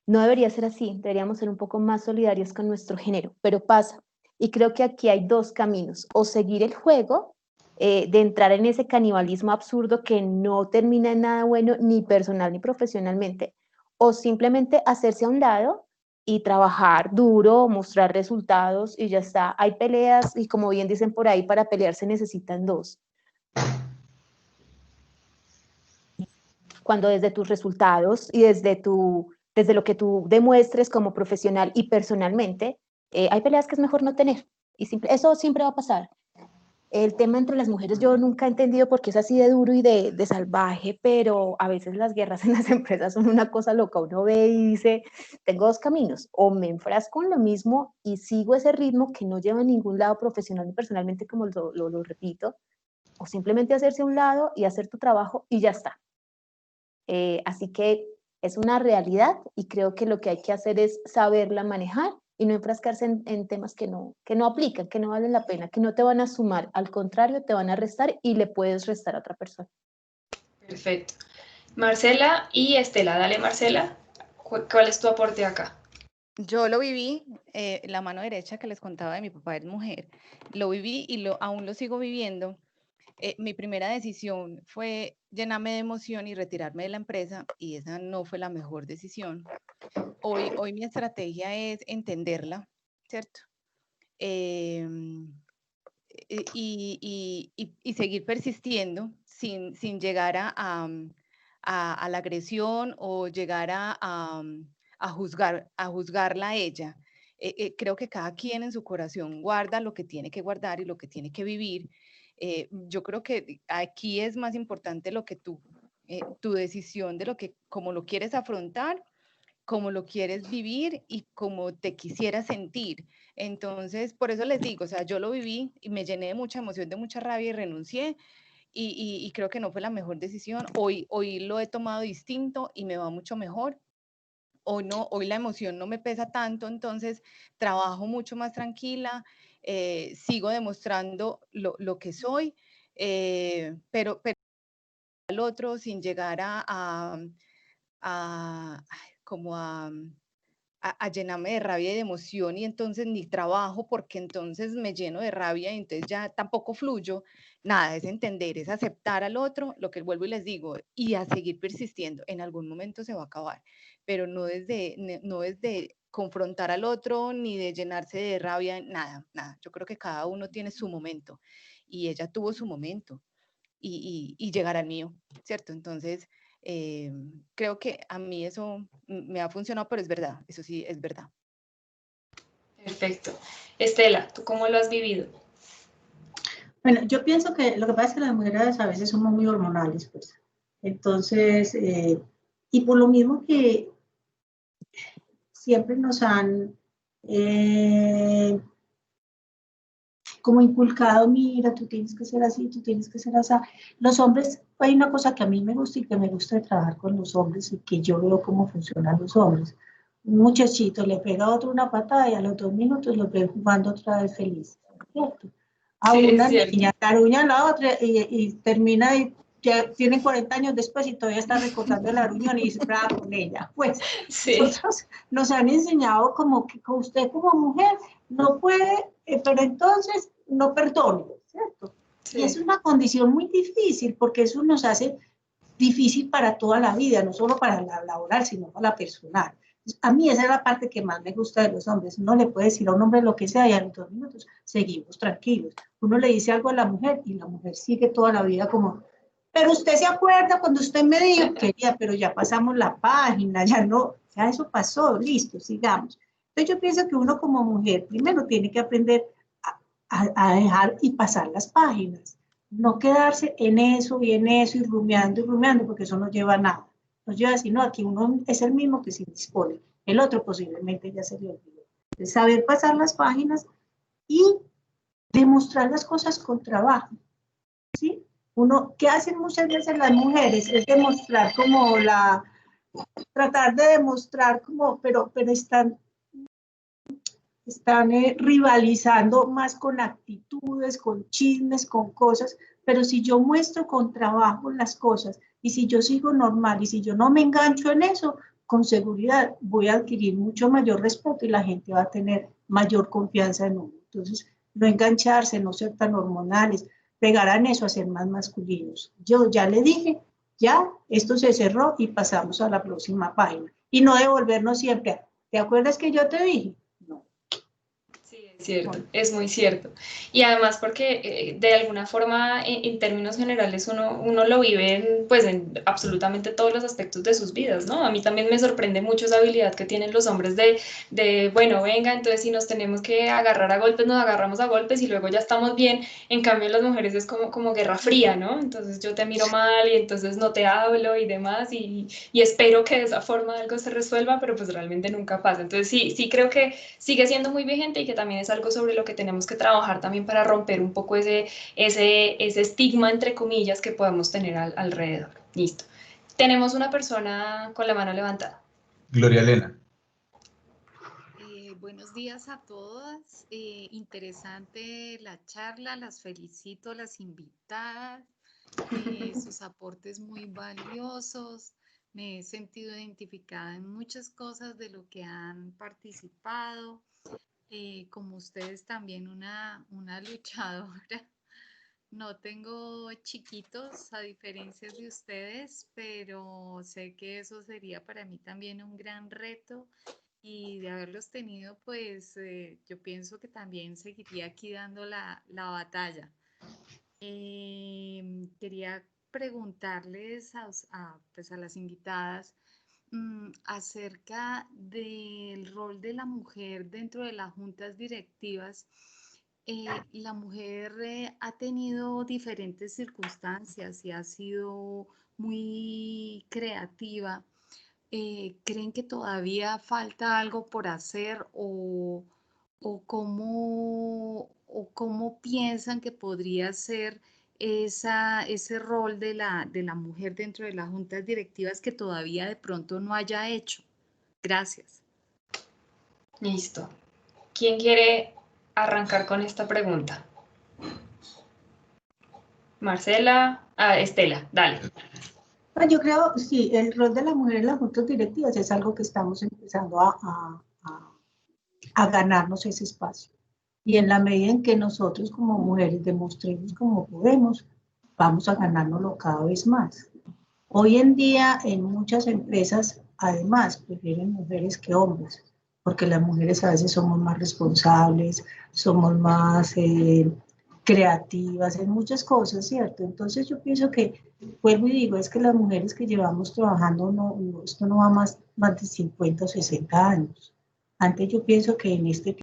No debería ser así, deberíamos ser un poco más solidarios con nuestro género, pero pasa. Y creo que aquí hay dos caminos, o seguir el juego de entrar en ese canibalismo absurdo que no termina en nada bueno ni personal ni profesionalmente, o simplemente hacerse a un lado y trabajar duro, mostrar resultados y ya está. Hay peleas y como bien dicen por ahí, para pelear se necesitan dos. Cuando desde tus resultados y desde lo que tú demuestres como profesional y personalmente, hay peleas que es mejor no tener. Y eso siempre va a pasar. El tema entre las mujeres yo nunca he entendido por qué es así de duro y de salvaje, pero a veces las guerras en las empresas son una cosa loca. Uno ve y dice, tengo dos caminos, o me enfrasco en lo mismo y sigo ese ritmo que no lleva a ningún lado profesional ni personalmente, como lo repito, o simplemente hacerse a un lado y hacer tu trabajo y ya está. Así que es una realidad y creo que lo que hay que hacer es saberla manejar y no enfrascarse en temas que no aplican, que no valen la pena, que no te van a sumar, al contrario, te van a restar y le puedes restar a otra persona. Perfecto. Marcela y Estela, dale Marcela, ¿cuál es tu aporte acá? Yo lo viví, la mano derecha que les contaba de mi papá es mujer, lo viví y aún lo sigo viviendo. Mi primera decisión fue llenarme de emoción y retirarme de la empresa, y esa no fue la mejor decisión. Hoy mi estrategia es entenderla, ¿cierto? Y seguir persistiendo sin llegar a la agresión o llegar a juzgarla a ella. Creo que cada quien en su corazón guarda lo que tiene que guardar y lo que tiene que vivir. Yo creo que aquí es más importante lo que tu decisión de cómo lo quieres afrontar, cómo lo quieres vivir y cómo te quisieras sentir. Entonces, por eso les digo, o sea, yo lo viví y me llené de mucha emoción, de mucha rabia y renuncié, y creo que no fue la mejor decisión. Hoy lo he tomado distinto y me va mucho mejor. Hoy la emoción no me pesa tanto, entonces trabajo mucho más tranquila, sigo demostrando lo que soy, pero al otro sin llegar como a llenarme de rabia y de emoción, y entonces ni trabajo porque entonces me lleno de rabia y entonces ya tampoco fluyo. Nada, es entender, es aceptar al otro, lo que vuelvo y les digo, y a seguir persistiendo. En algún momento se va a acabar, pero no desde confrontar al otro ni de llenarse de rabia, nada, nada. Yo creo que cada uno tiene su momento y ella tuvo su momento y llegará al mío, ¿cierto? Entonces, creo que a mí eso me ha funcionado, pero es verdad, eso sí es verdad. Perfecto. Estela, ¿tú cómo lo has vivido? Bueno, yo pienso que lo que pasa es que las mujeres a veces somos muy hormonales, pues. Entonces, y por lo mismo que siempre nos han como inculcado, mira, tú tienes que ser así, tú tienes que ser así. Los hombres, hay una cosa que a mí me gusta y que me gusta de trabajar con los hombres y que yo veo cómo funcionan los hombres. Un muchachito le pega a otro una patada y a los 2 minutos lo ve jugando otra vez feliz, ¿cierto? A Sí, es una cierto. niña caruña a la otra y termina y ya tiene 40 años después y todavía está recordando el aruñón y se brava con ella. Pues Sí. nosotros nos han enseñado como que usted como mujer no puede, pero entonces no perdone, ¿cierto? Sí. Y es una condición muy difícil porque eso nos hace difícil para toda la vida, no solo para la laboral, sino para la personal. A mí esa es la parte que más me gusta de los hombres. Uno le puede decir a un hombre lo que sea y a los 2 minutos seguimos tranquilos. Uno le dice algo a la mujer y la mujer sigue toda la vida como, pero usted se acuerda cuando usted me dijo, quería, pero ya pasamos la página, ya no, ya eso pasó, listo, sigamos. Entonces yo pienso que uno como mujer primero tiene que aprender a dejar y pasar las páginas. No quedarse en eso y rumiando, porque eso no lleva a nada. Nos lleva a decir, no, aquí uno es el mismo que se dispone, el otro posiblemente ya se le olvidó. Entonces, saber pasar las páginas y demostrar las cosas con trabajo, ¿sí? Uno, ¿qué hacen muchas veces las mujeres? Es demostrar como tratar de demostrar como, pero están rivalizando más con actitudes, con chismes, con cosas, pero si yo muestro con trabajo las cosas y si yo sigo normal y si yo no me engancho en eso, con seguridad voy a adquirir mucho mayor respeto y la gente va a tener mayor confianza en uno. Entonces, no engancharse, no ser tan hormonales, pegar en eso a ser más masculinos. Yo ya le dije, ya, esto se cerró y pasamos a la próxima página. Y no devolvernos siempre a, ¿te acuerdas que yo te dije? No. Sí, es cierto, es muy cierto. Y además porque de alguna forma, en términos generales, uno lo vive pues, en absolutamente todos los aspectos de sus vidas, ¿no? A mí también me sorprende mucho esa habilidad que tienen los hombres bueno, venga, entonces si nos tenemos que agarrar a golpes, nos agarramos a golpes y luego ya estamos bien. En cambio, las mujeres es como guerra fría, ¿no? Entonces yo te miro mal y entonces no te hablo y demás y espero que de esa forma algo se resuelva, pero pues realmente nunca pasa. Entonces sí creo que sigue siendo muy vigente y que también es algo sobre lo que tenemos que trabajar también para romper un poco ese estigma, entre comillas, que podemos tener alrededor. Listo. Tenemos una persona con la mano levantada. Gloria Elena. Buenos días a todas. Interesante la charla, las felicito, las invitadas, sus aportes muy valiosos. Me he sentido identificada en muchas cosas de lo que han participado. Como ustedes también una luchadora. No tengo chiquitos a diferencia de ustedes, pero sé que eso sería para mí también un gran reto y de haberlos tenido, pues yo pienso que también seguiría aquí dando la batalla. Quería preguntarles pues a las invitadas acerca del rol de la mujer dentro de las juntas directivas. La mujer ha tenido diferentes circunstancias y ha sido muy creativa. ¿Creen que todavía falta algo por hacer o cómo piensan que podría ser ese rol de la mujer dentro de las juntas directivas que todavía de pronto no haya hecho? Gracias. Listo. ¿Quién quiere arrancar con esta pregunta? Marcela, Estela, dale. Bueno, yo creo, sí, el rol de la mujer en las juntas directivas es algo que estamos empezando a ganarnos ese espacio. Y en la medida en que nosotros como mujeres demostremos cómo podemos, vamos a ganárnoslo cada vez más. Hoy en día en muchas empresas, además, prefieren mujeres que hombres, porque las mujeres a veces somos más responsables, somos más creativas en muchas cosas, ¿cierto? Entonces yo pienso que, vuelvo y digo, es que las mujeres que llevamos trabajando, esto no va más de 50 o 60 años. Antes yo pienso que en este tiempo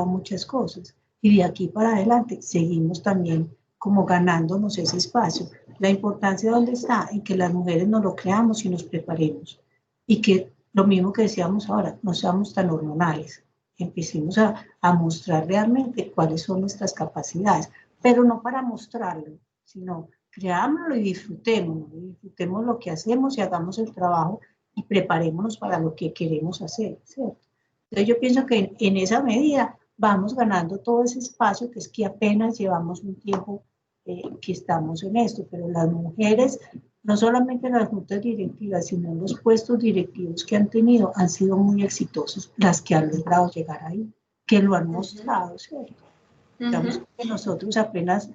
muchas cosas y de aquí para adelante seguimos también como ganándonos ese espacio. La importancia de dónde está, en que las mujeres nos lo creamos y nos preparemos y que lo mismo que decíamos ahora, no seamos tan hormonales, empecemos a mostrar realmente cuáles son nuestras capacidades, pero no para mostrarlo, sino creámoslo y disfrutemos lo que hacemos y hagamos el trabajo y preparémonos para lo que queremos hacer, ¿cierto? Entonces yo pienso que en esa medida vamos ganando todo ese espacio, que es que apenas llevamos un tiempo que estamos en esto, pero las mujeres, no solamente en las juntas directivas, sino en los puestos directivos que han tenido, han sido muy exitosos las que han logrado llegar ahí, que lo han mostrado, ¿cierto? Digamos que nosotros apenas,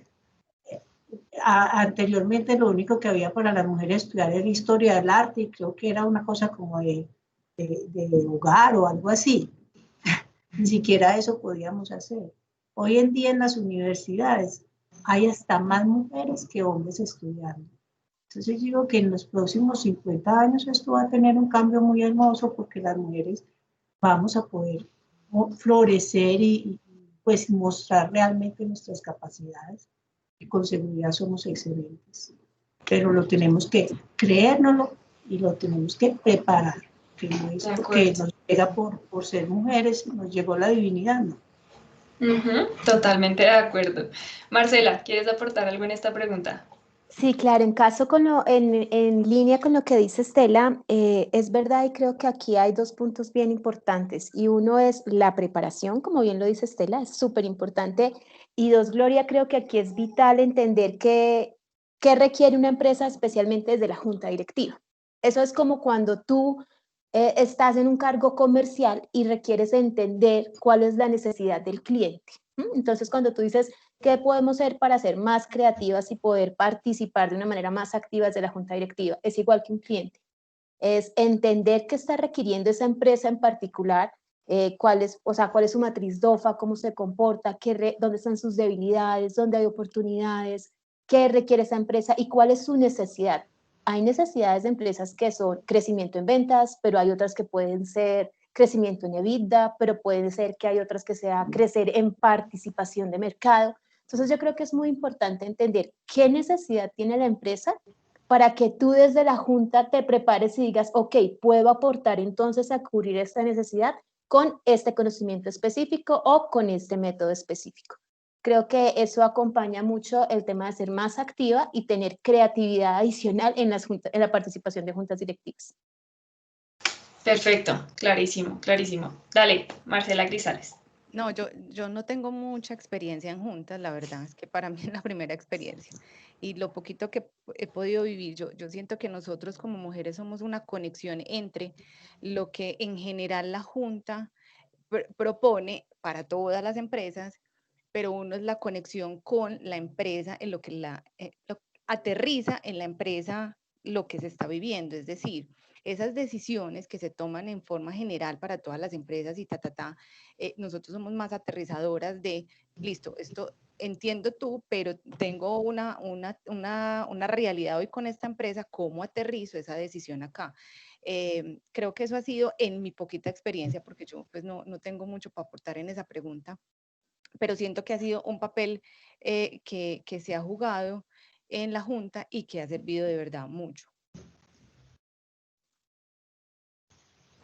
anteriormente lo único que había para las mujeres estudiar era historia del arte y creo que era una cosa como de hogar o algo así. Ni siquiera eso podíamos hacer. Hoy en día en las universidades hay hasta más mujeres que hombres estudiando. Entonces digo que en los próximos 50 años esto va a tener un cambio muy hermoso porque las mujeres vamos a poder florecer y pues mostrar realmente nuestras capacidades y con seguridad somos excelentes. Pero lo tenemos que creérnoslo y lo tenemos que preparar. Que no es porque nos llega por ser mujeres, nos llegó la divinidad, ¿no? Totalmente de acuerdo. Marcela, ¿quieres aportar algo en esta pregunta? Sí, claro, en línea con lo que dice Estela, es verdad y creo que aquí hay dos puntos bien importantes y uno es la preparación, como bien lo dice Estela, es súper importante y dos, Gloria, creo que aquí es vital entender qué requiere una empresa especialmente desde la junta directiva. Eso es como cuando tú estás en un cargo comercial y requieres entender cuál es la necesidad del cliente. Entonces, cuando tú dices, ¿qué podemos hacer para ser más creativas y poder participar de una manera más activa desde la junta directiva? Es igual que un cliente. Es entender qué está requiriendo esa empresa en particular, cuál es su matriz DOFA, cómo se comporta, dónde están sus debilidades, dónde hay oportunidades, qué requiere esa empresa y cuál es su necesidad. Hay necesidades de empresas que son crecimiento en ventas, pero hay otras que pueden ser crecimiento en EBITDA, pero puede ser que hay otras que sea crecer en participación de mercado. Entonces yo creo que es muy importante entender qué necesidad tiene la empresa para que tú desde la junta te prepares y digas, ok, puedo aportar entonces a cubrir esta necesidad con este conocimiento específico o con este método específico. Creo que eso acompaña mucho el tema de ser más activa y tener creatividad adicional en la participación de juntas directivas. Perfecto, clarísimo, clarísimo. Dale, Marcela Grisales. No, yo no tengo mucha experiencia en juntas, la verdad, es que para mí es la primera experiencia. Y lo poquito que he podido vivir, yo siento que nosotros como mujeres somos una conexión entre lo que en general la junta propone para todas las empresas, pero uno es la conexión con la empresa en lo que aterriza en la empresa lo que se está viviendo, es decir, esas decisiones que se toman en forma general para todas las empresas y nosotros somos más aterrizadoras de, listo, esto entiendo tú, pero tengo una realidad hoy con esta empresa, ¿cómo aterrizo esa decisión acá? Creo que eso ha sido en mi poquita experiencia, porque yo pues no tengo mucho para aportar en esa pregunta, pero siento que ha sido un papel que se ha jugado en la Junta y que ha servido de verdad mucho.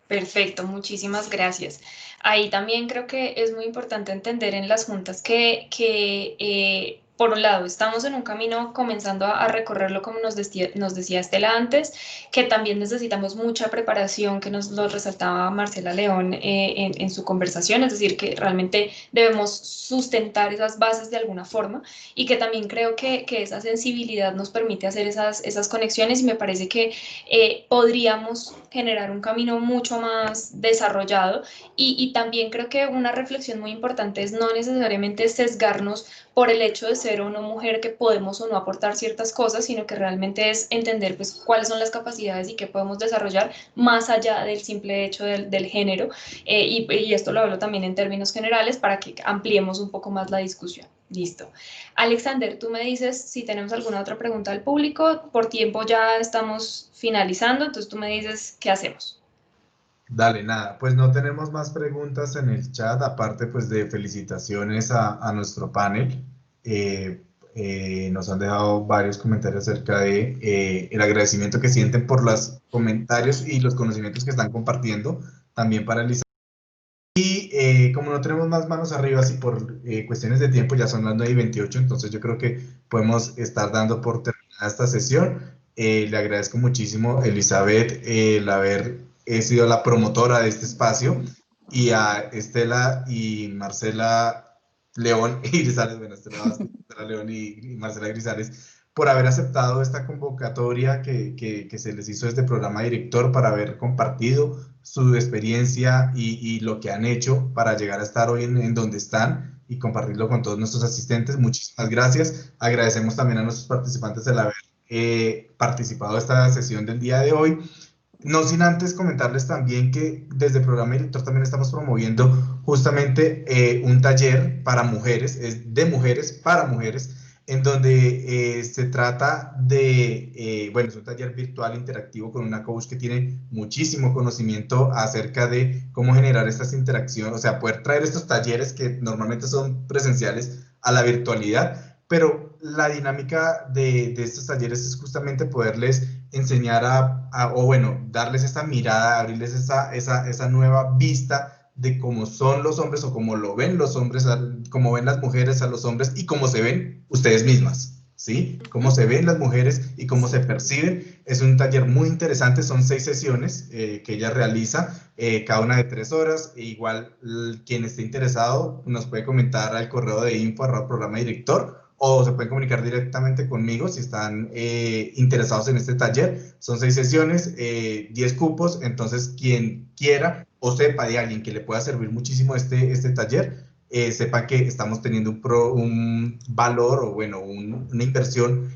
Perfecto, muchísimas gracias. Ahí también creo que es muy importante entender en las juntas que por un lado, estamos en un camino comenzando a recorrerlo, como nos decía Estela antes, que también necesitamos mucha preparación, que nos lo resaltaba Marcela León en su conversación, es decir, que realmente debemos sustentar esas bases de alguna forma y que también creo que esa sensibilidad nos permite hacer esas conexiones y me parece que podríamos generar un camino mucho más desarrollado y también creo que una reflexión muy importante es no necesariamente sesgarnos por el hecho de ser o no mujer que podemos o no aportar ciertas cosas, sino que realmente es entender pues cuáles son las capacidades y qué podemos desarrollar más allá del simple hecho del género y esto lo hablo también en términos generales para que ampliemos un poco más la discusión. Listo. Alexander, tú me dices si tenemos alguna otra pregunta al público. Por tiempo ya estamos finalizando, entonces tú me dices qué hacemos. Dale, nada, pues no tenemos más preguntas en el chat, aparte pues de felicitaciones a nuestro panel. Nos han dejado varios comentarios acerca de el agradecimiento que sienten por los comentarios y los conocimientos que están compartiendo, también para Elisa. Y como no tenemos más manos arriba, si por cuestiones de tiempo ya son las 9:28, entonces yo creo que podemos estar dando por terminada esta sesión. Le agradezco muchísimo, Elizabeth, el haber sido la promotora de este espacio, y a Estela y Marcela León y Grisales, bueno, Estela Vázquez, Estela León y Marcela Grisales, por haber aceptado esta convocatoria que se les hizo desde el programa director para haber compartido su experiencia y lo que han hecho para llegar a estar hoy en donde están y compartirlo con todos nuestros asistentes. Muchísimas gracias. Agradecemos también a nuestros participantes el haber participado en esta sesión del día de hoy. No sin antes comentarles también que desde el programa director también estamos promoviendo justamente un taller para mujeres, es de mujeres para mujeres, en donde se trata de, bueno, es un taller virtual interactivo con una coach que tiene muchísimo conocimiento acerca de cómo generar estas interacciones, o sea, poder traer estos talleres que normalmente son presenciales a la virtualidad, pero la dinámica de estos talleres es justamente poderles enseñar o bueno, darles esa mirada, abrirles esa nueva vista de cómo son los hombres o cómo lo ven los hombres, cómo ven las mujeres a los hombres y cómo se ven ustedes mismas, ¿sí? Cómo se ven las mujeres y cómo se perciben. Es un taller muy interesante, son 6 sesiones que ella realiza, cada una de 3 horas. E igual, quien esté interesado nos puede comentar al correo de info@programa director, o se pueden comunicar directamente conmigo si están interesados en este taller. Son 6 sesiones, 10 cupos, entonces quien quiera o sepa de alguien que le pueda servir muchísimo este taller, sepa que estamos teniendo un valor o bueno, una inversión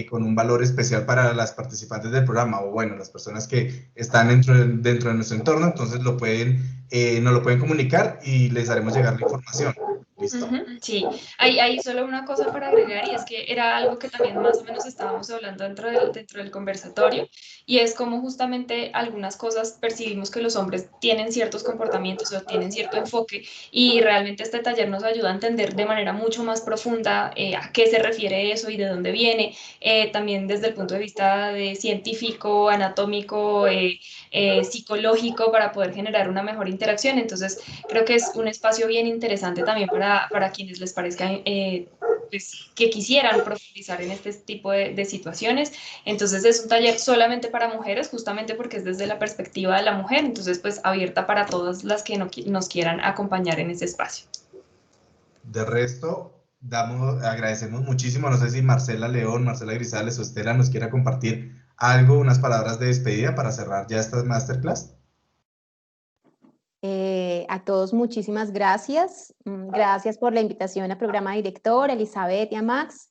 con un valor especial para las participantes del programa o bueno, las personas que están dentro de nuestro entorno, entonces nos lo pueden comunicar y les haremos llegar la información. ¿Listo? Sí, hay solo una cosa para agregar y es que era algo que también más o menos estábamos hablando dentro del conversatorio y es como justamente algunas cosas percibimos que los hombres tienen ciertos comportamientos o tienen cierto enfoque y realmente este taller nos ayuda a entender de manera mucho más profunda a qué se refiere eso y de dónde viene, también desde el punto de vista de científico, anatómico, psicológico para poder generar una mejor interacción. Entonces, creo que es un espacio bien interesante también para quienes les parezca pues, que quisieran profundizar en este tipo de situaciones. Entonces es un taller solamente para mujeres, justamente porque es desde la perspectiva de la mujer, entonces pues abierta para todas las que nos quieran acompañar en ese espacio. De resto, agradecemos muchísimo, no sé si Marcela León, Marcela Grisales o Estela nos quiera compartir algo, unas palabras de despedida para cerrar ya esta masterclass. A todos muchísimas gracias. Gracias por la invitación al programa director, Elizabeth y a Max.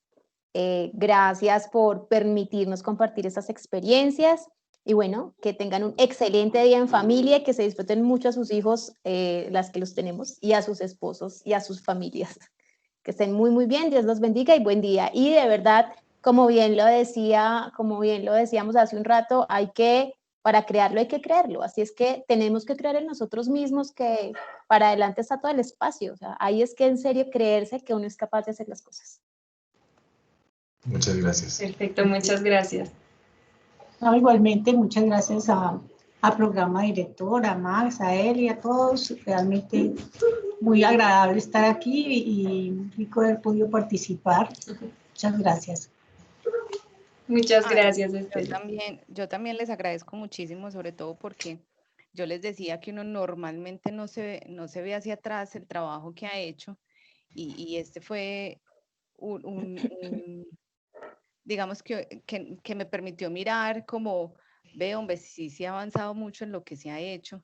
Gracias por permitirnos compartir estas experiencias y bueno, que tengan un excelente día en familia y que se disfruten mucho a sus hijos, las que los tenemos, y a sus esposos y a sus familias. Que estén muy, muy bien, Dios los bendiga y buen día. Y de verdad, como bien lo decíamos hace un rato, para crearlo hay que creerlo, así es que tenemos que creer en nosotros mismos que para adelante está todo el espacio, o sea, ahí es que en serio creerse que uno es capaz de hacer las cosas. Muchas gracias. Perfecto, muchas gracias. No, igualmente, muchas gracias a programa director, a Max, a él y a todos. Realmente muy agradable estar aquí y rico haber podido participar. Muchas gracias. Muchas gracias, Estela. Yo también les agradezco muchísimo, sobre todo porque yo les decía que uno normalmente no se ve hacia atrás el trabajo que ha hecho y este fue digamos que me permitió mirar como, hombre, sí se ha avanzado mucho en lo que se ha hecho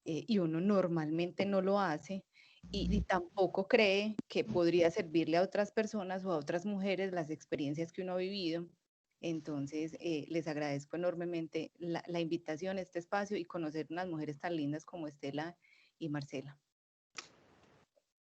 y uno normalmente no lo hace y tampoco cree que podría servirle a otras personas o a otras mujeres las experiencias que uno ha vivido. Entonces, les agradezco enormemente la invitación a este espacio y conocer unas mujeres tan lindas como Estela y Marcela.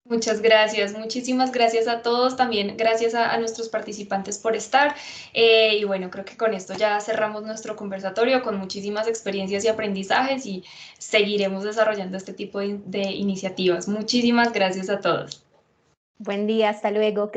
Muchas gracias, muchísimas gracias a todos, también gracias a nuestros participantes por estar y bueno, creo que con esto ya cerramos nuestro conversatorio con muchísimas experiencias y aprendizajes y seguiremos desarrollando este tipo de iniciativas. Muchísimas gracias a todos. Buen día, hasta luego.